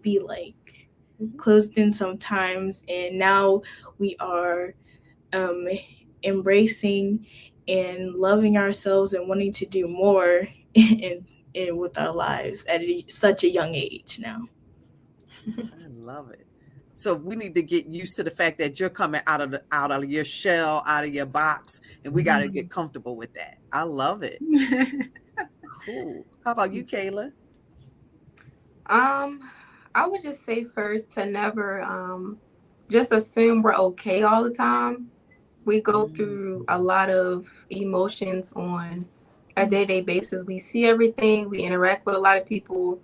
[SPEAKER 5] be like closed in sometimes, and now we are embracing and loving ourselves and wanting to do more in with our lives at such a young age now.
[SPEAKER 1] I love it. So we need to get used to the fact that you're coming out of your shell, out of your box, and we got to get comfortable with that. I love it. Cool. How about you, Kayla?
[SPEAKER 6] I would just say first to never just assume we're okay all the time. We go through a lot of emotions on a day-to-day basis. We see everything. We interact with a lot of people.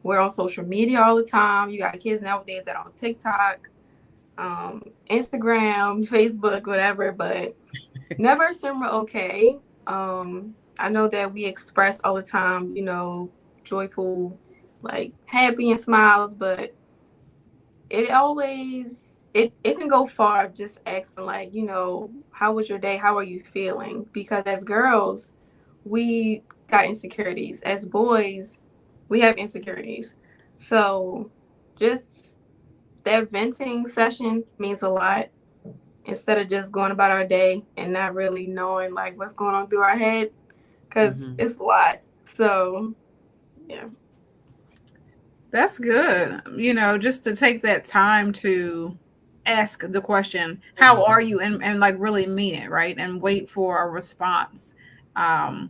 [SPEAKER 6] We're on social media all the time. You got kids nowadays that are on TikTok, Instagram, Facebook, whatever, but never assume we're okay. I know that we express all the time, joyful, like happy and smiles, but it always it can go far just asking like, how was your day? How are you feeling? Because as girls, we got insecurities. As boys, we have insecurities. So just that venting session means a lot instead of just going about our day and not really knowing like what's going on through our head, because it's a lot. So yeah.
[SPEAKER 2] That's good. Just to take that time to ask the question, how are you? And like really mean it, right? And wait for a response. And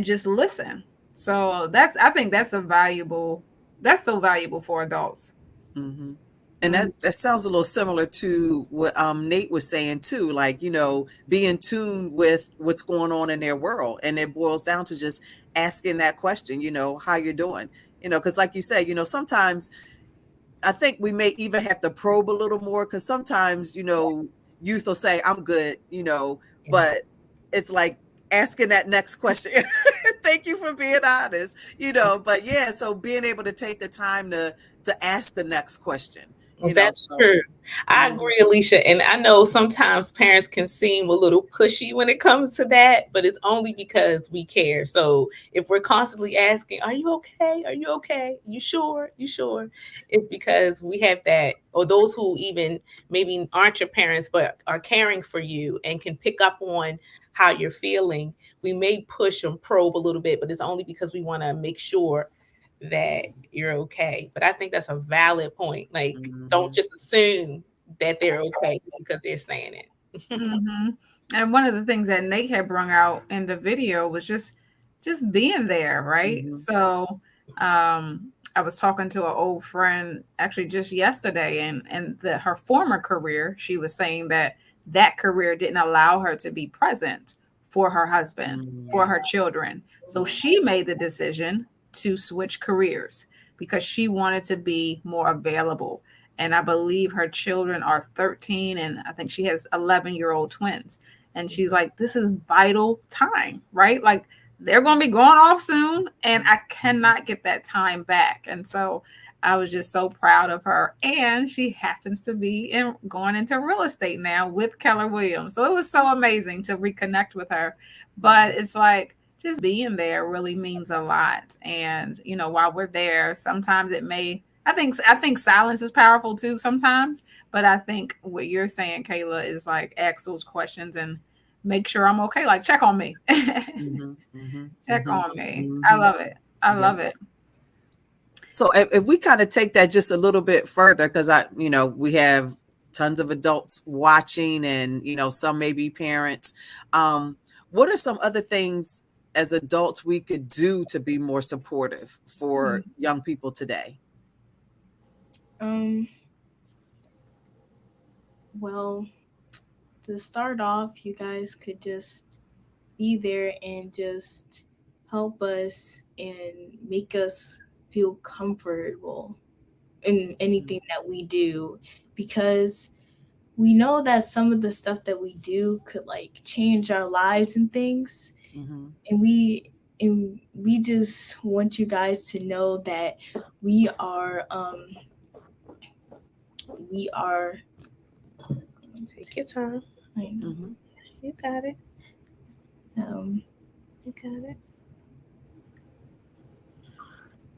[SPEAKER 2] just listen. So I think that's so valuable for adults.
[SPEAKER 1] Mm-hmm. And that sounds a little similar to what Nate was saying too, like, be in tune with what's going on in their world. And it boils down to just asking that question, how you're doing, because like you said, sometimes I think we may even have to probe a little more, because sometimes, youth will say, I'm good, but it's like asking that next question. Thank you for being honest, but yeah, so being able to take the time to ask the next question.
[SPEAKER 3] That's true. I agree, Alisha. And I know sometimes parents can seem a little pushy when it comes to that, but it's only because we care. So if we're constantly asking, are you okay? Are you okay? You sure? You sure? It's because we have that, or those who even maybe aren't your parents, but are caring for you and can pick up on how you're feeling. We may push and probe a little bit, but it's only because we want to make sure that you're okay. But I think that's a valid point. Like, don't just assume that they're okay because they're saying it.
[SPEAKER 2] And one of the things that Nate had brought out in the video was just being there, right? So I was talking to an old friend actually just yesterday, and her former career, she was saying that career didn't allow her to be present for her husband, for her children. So she made the decision to switch careers because she wanted to be more available. And I believe her children are 13 and I think she has 11-year-old twins. And she's like, this is vital time, right? Like they're going to be going off soon and I cannot get that time back. And so I was just so proud of her. And she happens to be going into real estate now with Keller Williams. So it was so amazing to reconnect with her. But it's like, just being there really means a lot. And, while we're there, sometimes I think silence is powerful too sometimes, but I think what you're saying, Kayla, is like ask those questions and make sure I'm okay. Like check on me. Check on me. I love it. I love it.
[SPEAKER 1] So if we kind of take that just a little bit further, because we have tons of adults watching, and some may be parents. What are some other things as adults we could do to be more supportive for young people today?
[SPEAKER 5] Well, to start off, you guys could just be there and just help us and make us feel comfortable in anything that we do, because we know that some of the stuff that we do could like change our lives and things. And we just want you guys to know that we are
[SPEAKER 3] Take your time.
[SPEAKER 5] I know.
[SPEAKER 3] You got it.
[SPEAKER 5] Um,
[SPEAKER 3] You got it.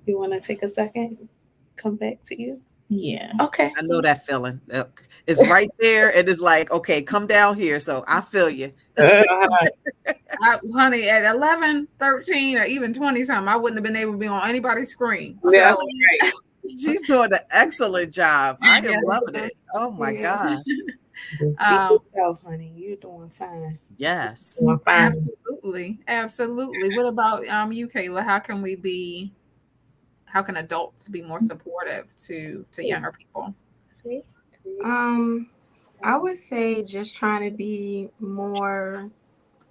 [SPEAKER 3] You want to take a second? Come back to you?
[SPEAKER 5] yeah.
[SPEAKER 3] Okay.
[SPEAKER 1] I know that feeling. It's right there. It is like, okay, come down here. So I feel you.
[SPEAKER 2] Honey, at 11, 13, or even 20 something, I wouldn't have been able to be on anybody's screen.
[SPEAKER 3] Yeah,
[SPEAKER 2] So
[SPEAKER 3] right.
[SPEAKER 1] She's doing an excellent job. I am loving it. Oh my gosh.
[SPEAKER 3] Honey, you're doing fine.
[SPEAKER 1] Yes.
[SPEAKER 3] Doing fine.
[SPEAKER 2] Absolutely. What about you, Kayla? How can adults be more supportive to younger people?
[SPEAKER 3] See?
[SPEAKER 6] I would say just trying to be more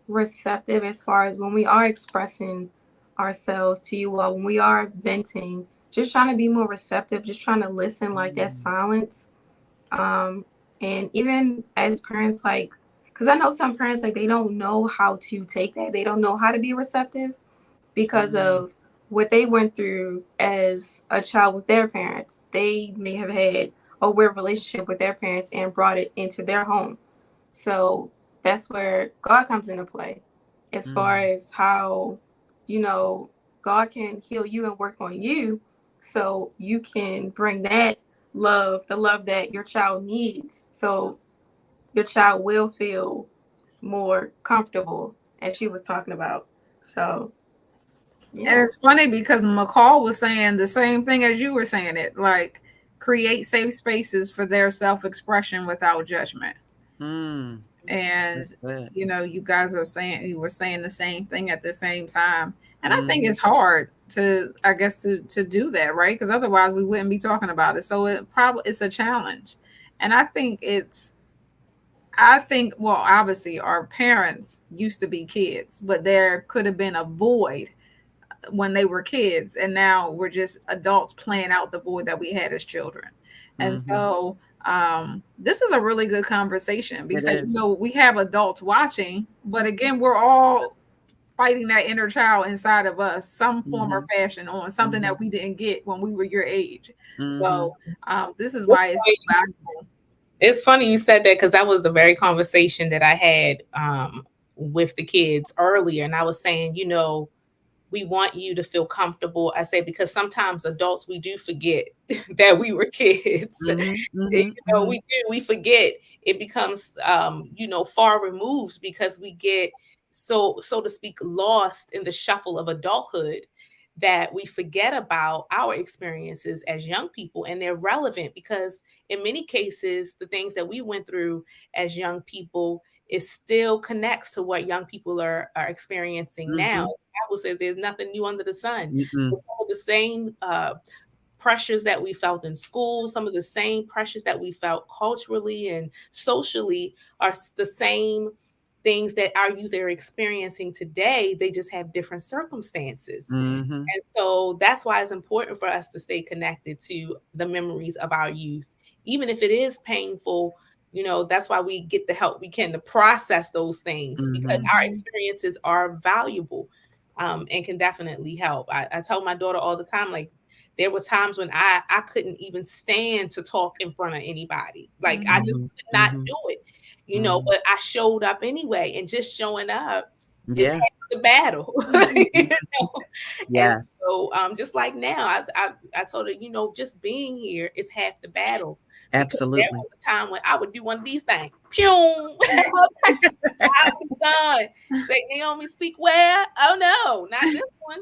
[SPEAKER 6] receptive as far as when we are expressing ourselves to you all, when we are venting, just trying to be more receptive, just trying to listen, like that silence. And even as parents, like, because I know some parents, like, they don't know how to take that. They don't know how to be receptive because of what they went through as a child with their parents. They may have had a weird relationship with their parents and brought it into their home. So that's where God comes into play as far as how, God can heal you and work on you so you can bring that love, the love that your child needs. So your child will feel more comfortable, as she was talking about. So, yeah.
[SPEAKER 2] And it's funny because McCall was saying the same thing as you were saying it, like create safe spaces for their self-expression without judgment. And you guys were saying the same thing at the same time. And I think it's hard to do that, right? Because otherwise we wouldn't be talking about it. So it's a challenge. And I think well, obviously our parents used to be kids, but there could have been a void when they were kids, and now we're just adults playing out the void that we had as children. And so this is a really good conversation because we have adults watching, but again, we're all fighting that inner child inside of us, some form or fashion, on something that we didn't get when we were your age. So this is why it's so valuable.
[SPEAKER 3] It's funny you said that, because that was the very conversation that I had with the kids earlier. And I was saying, we want you to feel comfortable. I say, because sometimes adults, we do forget that we were kids. We forget. It becomes, far removed because we get so to speak, lost in the shuffle of adulthood, that we forget about our experiences as young people. And they're relevant because in many cases, the things that we went through as young people, it still connects to what young people are experiencing now. The Bible says there's nothing new under the sun. Some of the same pressures that we felt in school, some of the same pressures that we felt culturally and socially are the same things that our youth are experiencing today. They just have different circumstances. And so that's why it's important for us to stay connected to the memories of our youth, even if it is painful. That's why we get the help we can to process those things, because our experiences are valuable and can definitely help. I tell my daughter all the time, like, there were times when I couldn't even stand to talk in front of anybody. Like, I just could not do it, but I showed up anyway, and just showing up is half the battle. Yes. And so just like now, I told her, just being here is half the battle.
[SPEAKER 1] Absolutely.
[SPEAKER 3] There was a time when I would do one of these things. Pew. I'll be gone. Say, Naomi, speak where? Oh no, not this one.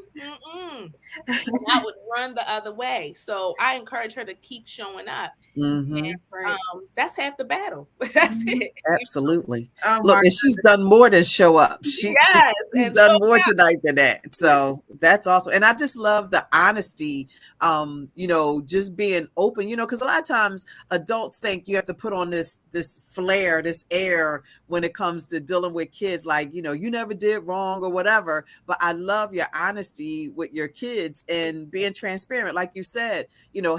[SPEAKER 3] And I would run the other way. So I encourage her to keep showing up.
[SPEAKER 1] Mm-hmm.
[SPEAKER 3] That's half the battle. That's it.
[SPEAKER 1] Absolutely.
[SPEAKER 2] Oh
[SPEAKER 1] Look,
[SPEAKER 2] my
[SPEAKER 1] and she's done more than show up. She's
[SPEAKER 3] and
[SPEAKER 1] done
[SPEAKER 3] so
[SPEAKER 1] more tonight than that. So that's awesome. And I just love the honesty, just being open, because a lot of times adults think you have to put on this flair, this air when it comes to dealing with kids, like, you never did wrong or whatever. But I love your honesty with your kids and being transparent. Like you said,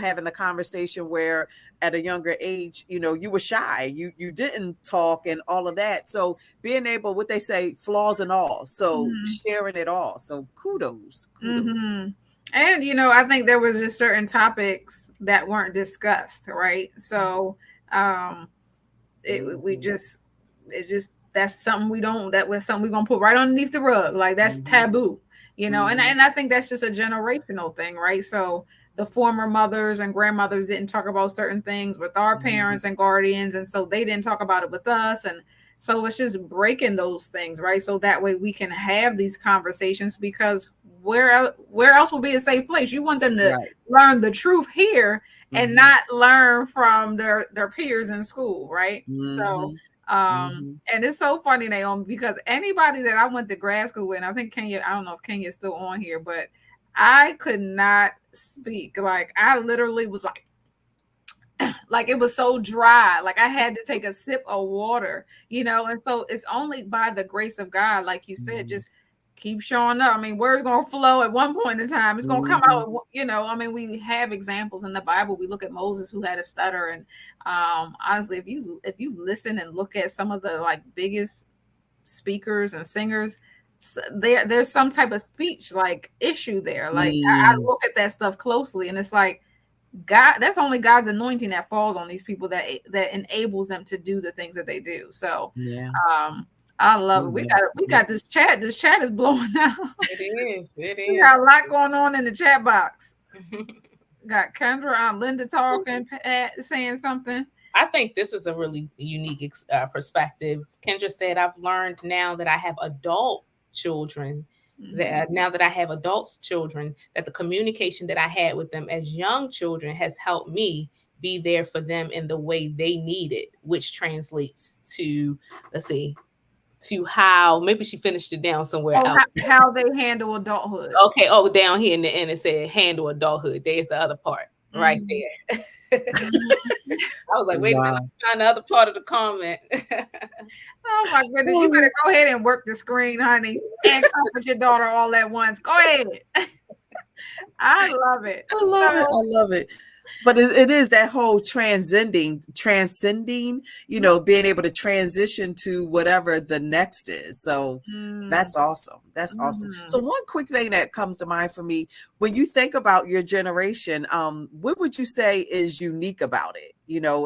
[SPEAKER 1] having the conversation where at a younger age, you were shy, you didn't talk and all of that. So being able, what they say, flaws and all. So sharing it all. So kudos.
[SPEAKER 2] And, I think there was just certain topics that weren't discussed. Right. So, that's something that was something we're going to put right underneath the rug. Like that's taboo, and I think that's just a generational thing. Right. So the former mothers and grandmothers didn't talk about certain things with our parents and guardians. And so they didn't talk about it with us. And so it's just breaking those things, right? So that way we can have these conversations, because where else will be a safe place? You want them to learn the truth here and not learn from their peers in school, right? So, and it's so funny, Naomi, because anybody that I went to grad school with, and I think Kenya, I don't know if Kenya's still on here, but I could not speak. Like I literally was like it was so dry. Like I had to take a sip of water, and so it's only by the grace of God, like you said, just keep showing up. I mean, words going to flow at one point in time. It's going to come out, I mean, we have examples in the Bible. We look at Moses, who had a stutter. And honestly, if you listen and look at some of the like biggest speakers and singers, there's some type of speech like issue there. Like I look at that stuff closely, and it's like God, that's only God's anointing that falls on these people that enables them to do the things that they do. So I love it. We got this chat. This chat is blowing out.
[SPEAKER 3] It is.
[SPEAKER 2] We got a lot going on in the chat box. Got Kendra, Aunt Linda talking, Pat saying something.
[SPEAKER 3] I think this is a really unique perspective. Kendra said, I've learned now that I have adult children, that the communication that I had with them as young children has helped me be there for them in the way they need it, which translates to, to how, maybe she finished it down somewhere else.
[SPEAKER 2] How they handle adulthood.
[SPEAKER 3] Okay. Oh, down here in the end, it said handle adulthood. There's the other part right there. I was like, wait a minute, I'm trying the other part of the comment.
[SPEAKER 2] Oh my goodness, you better go ahead and work the screen, honey, and comfort your daughter all at once. Go ahead. I love it.
[SPEAKER 1] I love it. But it is that whole transcending, being able to transition to whatever the next is. So that's awesome. That's awesome. So one quick thing that comes to mind for me, when you think about your generation, what would you say is unique about it?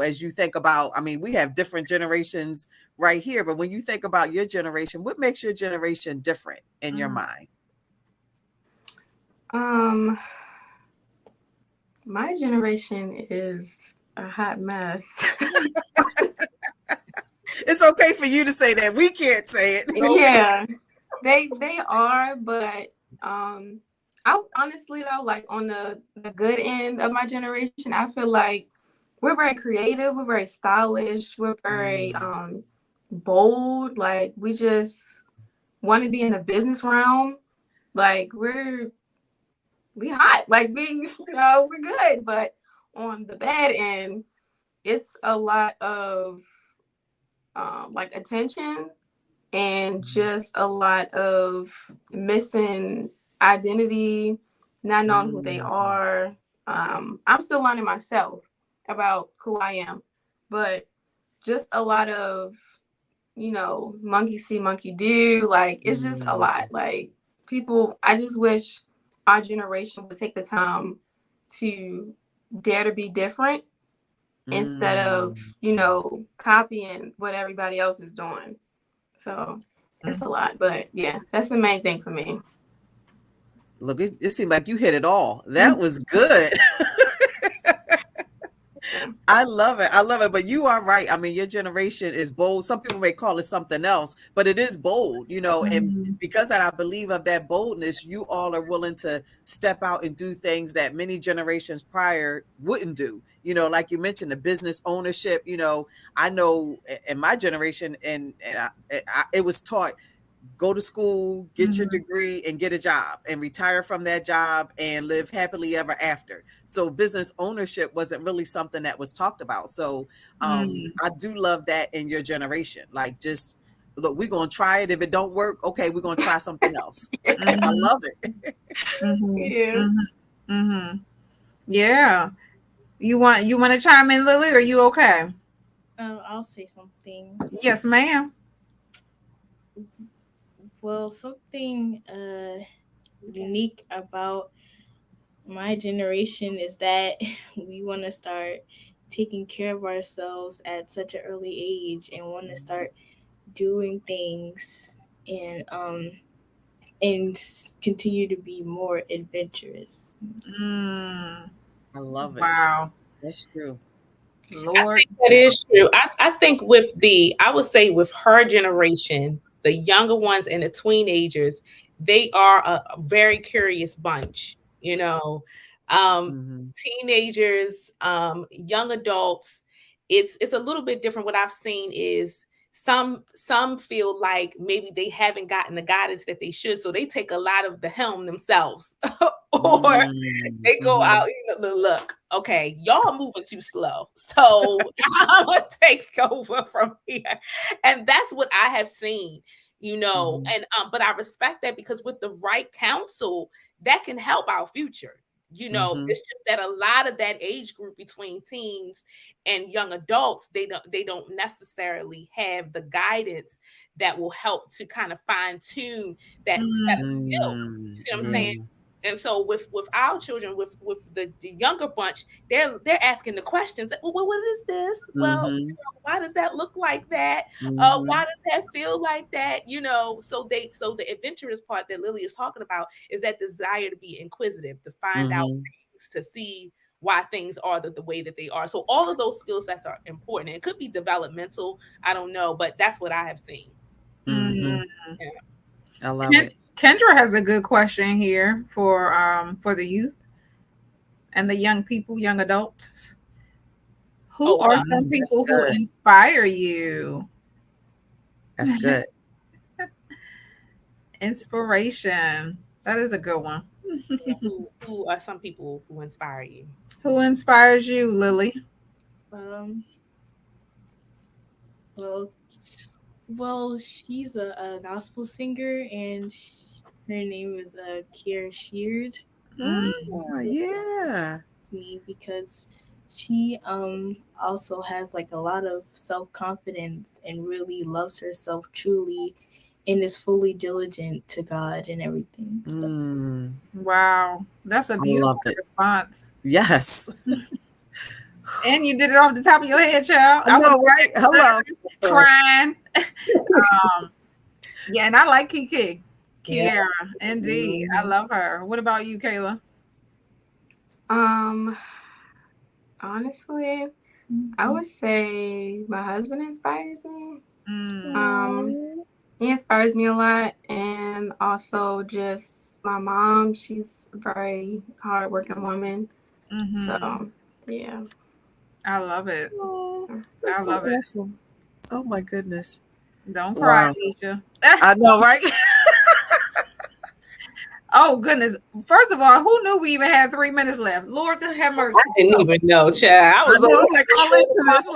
[SPEAKER 1] As you think about, I mean, we have different generations right here, but when you think about your generation, what makes your generation different in your mind?
[SPEAKER 6] My generation is a hot mess.
[SPEAKER 1] It's okay for you to say that. We can't say it.
[SPEAKER 6] Yeah, they are, but I honestly though, like on the good end of my generation, I feel like we're very creative, we're very stylish, we're very bold. Like we just want to be in the business realm. Like we hot, like we're good, but on the bad end, it's a lot of like attention and just a lot of missing identity, not knowing who they are. I'm still learning myself about who I am, but just a lot of, monkey see, monkey do. Like it's just a lot. Like people, I just wish our generation would take the time to dare to be different instead of, copying what everybody else is doing. So it's a lot, but yeah, that's the main thing for me.
[SPEAKER 1] Look, it seemed like you hit it all. That was good. I love it. I love it. But you are right. I mean, your generation is bold. Some people may call it something else, but it is bold, and because I believe of that boldness, you all are willing to step out and do things that many generations prior wouldn't do. Like you mentioned, the business ownership, I know in my generation, and it was taught, go to school, get your degree, and get a job, and retire from that job and live happily ever after. So business ownership wasn't really something that was talked about. So I do love that in your generation. Like, just look, we're gonna try it. If it don't work, okay, we're gonna try something else. I love it.
[SPEAKER 2] Yeah. You want to chime in, Lily? Or are you okay?
[SPEAKER 5] I'll say something.
[SPEAKER 2] Yes, ma'am.
[SPEAKER 5] Well, something unique about my generation is that we want to start taking care of ourselves at such an early age and want to start doing things and continue to be more adventurous.
[SPEAKER 1] I love it.
[SPEAKER 2] Wow.
[SPEAKER 1] That's true.
[SPEAKER 2] Lord.
[SPEAKER 3] I think that is true. I think I would say with her generation, the younger ones and the teenagers, they are a very curious bunch, teenagers, young adults. It's a little bit different. What I've seen is some feel like maybe they haven't gotten the guidance that they should, so they take a lot of the helm themselves, or they go out. Look, okay, y'all moving too slow, so I'm gonna take over from here, and that's what I have seen. And but I respect that, because with the right counsel, that can help our future. It's just that a lot of that age group between teens and young adults, they don't necessarily have the guidance that will help to kind of fine tune that set of skills. You see what I'm saying? And so with our children, with the younger bunch, they're asking the questions. Well, what is this? Well, why does that look like that? Why does that feel like that? So the adventurous part that Lily is talking about is that desire to be inquisitive, to find out things, to see why things are the way that they are. So all of those skill sets are important. It could be developmental, I don't know, but that's what I have seen.
[SPEAKER 1] Yeah. I love it.
[SPEAKER 2] Kendra has a good question here for the youth and the young people, young adults. Who are some people who inspire you?
[SPEAKER 1] That's good.
[SPEAKER 2] Inspiration. That is a good one.
[SPEAKER 3] Who are some people who inspire you?
[SPEAKER 2] Who inspires you, Lily?
[SPEAKER 5] Well, she's a gospel singer, and her name is Kiera Sheard.
[SPEAKER 1] Oh, yeah.
[SPEAKER 5] Me, because she also has like a lot of self-confidence and really loves herself truly, and is fully diligent to God and everything. So.
[SPEAKER 2] Wow, that's a beautiful response.
[SPEAKER 1] Yes.
[SPEAKER 2] And you did it off the top of your head, child.
[SPEAKER 1] I know, right? Hello.
[SPEAKER 2] Crying. Yeah, and I like Kiera. Indeed. I love her. What about you, Kayla?
[SPEAKER 6] Honestly, I would say my husband inspires me. He inspires me a lot, and also just my mom. She's a very hardworking woman. So, yeah.
[SPEAKER 2] I love it.
[SPEAKER 1] Oh, that's so awesome. Oh my goodness.
[SPEAKER 2] Don't cry, Alisha.
[SPEAKER 1] I know, right?
[SPEAKER 2] Oh goodness! First of all, who knew we even had 3 minutes left? Lord, have mercy.
[SPEAKER 3] I didn't even know, child. I was
[SPEAKER 1] like all into this.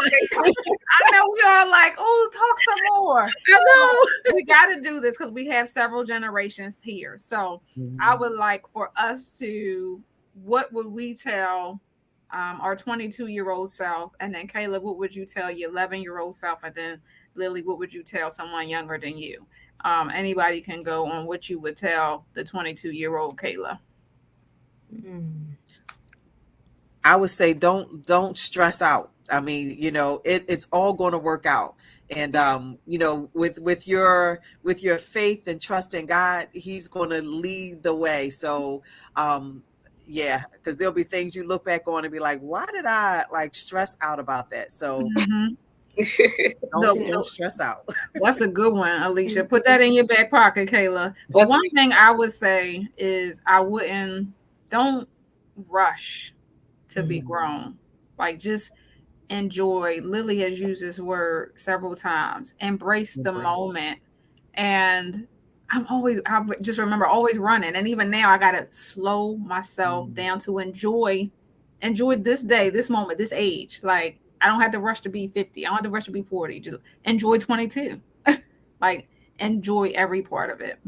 [SPEAKER 2] I know we are like, oh, talk some more.
[SPEAKER 1] I know.
[SPEAKER 2] We got to do this because we have several generations here. So I would like for us to, what would we tell our 22-year-old self? And then Kayla, what would you tell your 11-year-old self? And then Lily, what would you tell someone younger than you? Anybody can go on what you would tell the 22-year-old Kayla.
[SPEAKER 1] I would say don't stress out. I mean, it's all going to work out. And with your faith and trust in God, He's going to lead the way. So Yeah, because there'll be things you look back on and be like, why did I like stress out about that? So don't stress out.
[SPEAKER 2] That's a good one, Alisha. Put that in your back pocket, Kayla. But one thing I would say is don't rush to be grown. Like, just enjoy. Lily has used this word several times. Embrace the moment. And I just remember always running. And even now I got to slow myself down to enjoy this day, this moment, this age. Like, I don't have to rush to be 50. I don't have to rush to be 40. Just enjoy 22. Like, enjoy every part of it.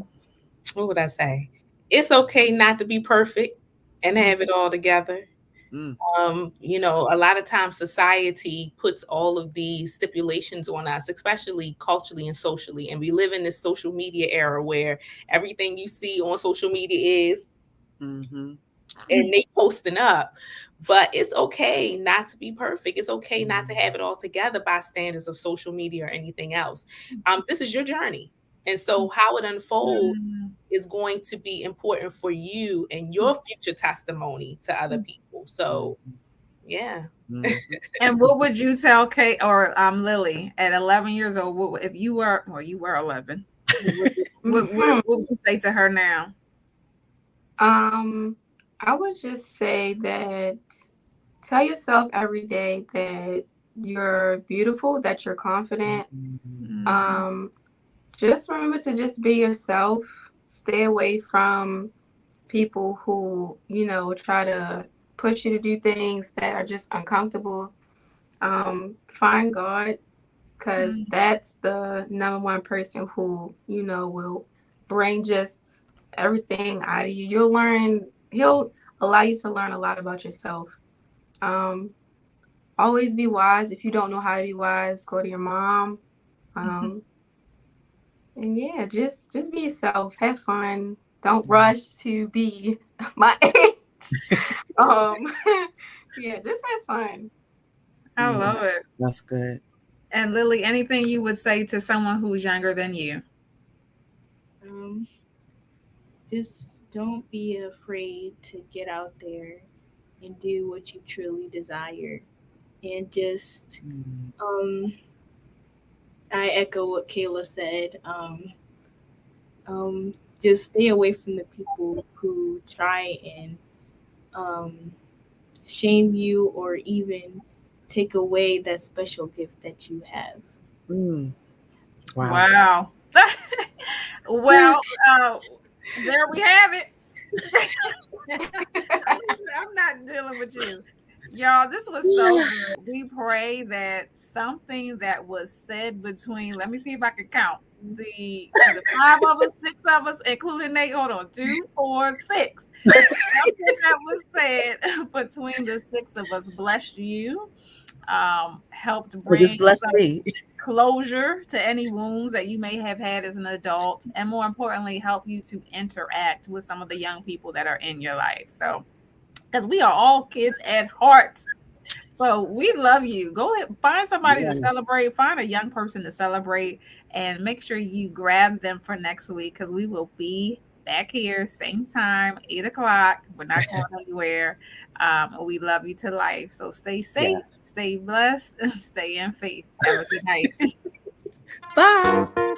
[SPEAKER 3] What would I say? It's okay not to be perfect and have it all together. You know, a lot of times society puts all of these stipulations on us, especially culturally and socially. And we live in this social media era where everything you see on social media is and they posting up. But it's okay not to be perfect. It's okay not to have it all together by standards of social media or anything else. This is your journey. And so how it unfolds is going to be important for you and your future testimony to other people. So, yeah.
[SPEAKER 2] And what would you tell Kate or Lily at 11 years old? If you were, well, you were 11. What would you say to her now?
[SPEAKER 6] I would just say that tell yourself every day that you're beautiful, that you're confident. Just remember to just be yourself. Stay away from people who, you know, try to push you to do things that are just uncomfortable. Find God, because that's the number one person who, you know, will bring just everything out of you. He'll allow you to learn a lot about yourself. Always be wise. If you don't know how to be wise, go to your mom. And yeah, just be yourself. Have fun. Don't rush to be my age. Yeah, just have fun.
[SPEAKER 2] I love it.
[SPEAKER 1] That's good.
[SPEAKER 2] And Lily, anything you would say to someone who's younger than you?
[SPEAKER 5] Just don't be afraid to get out there and do what you truly desire. And just I echo what Kayla said. Just stay away from the people who try and shame you or even take away that special gift that you have.
[SPEAKER 2] Wow. Well, there we have it. I'm not dealing with you. Y'all, this was so good. We pray that something that was said between, let me see if I can count, the 5 of us, 6 of us, including Nate, hold on, 2, 4, 6. Something that was said between the 6 of us blessed you, helped bring closure to any wounds that you may have had as an adult, and more importantly, help you to interact with some of the young people that are in your life. So, because we are all kids at heart. So we love you. Go ahead, find somebody to celebrate, find a young person to celebrate, and make sure you grab them for next week, because we will be back here, same time, 8 o'clock. We're not going anywhere. We love you to life. So stay safe, stay blessed, and stay in faith. Have a good night.
[SPEAKER 1] Bye.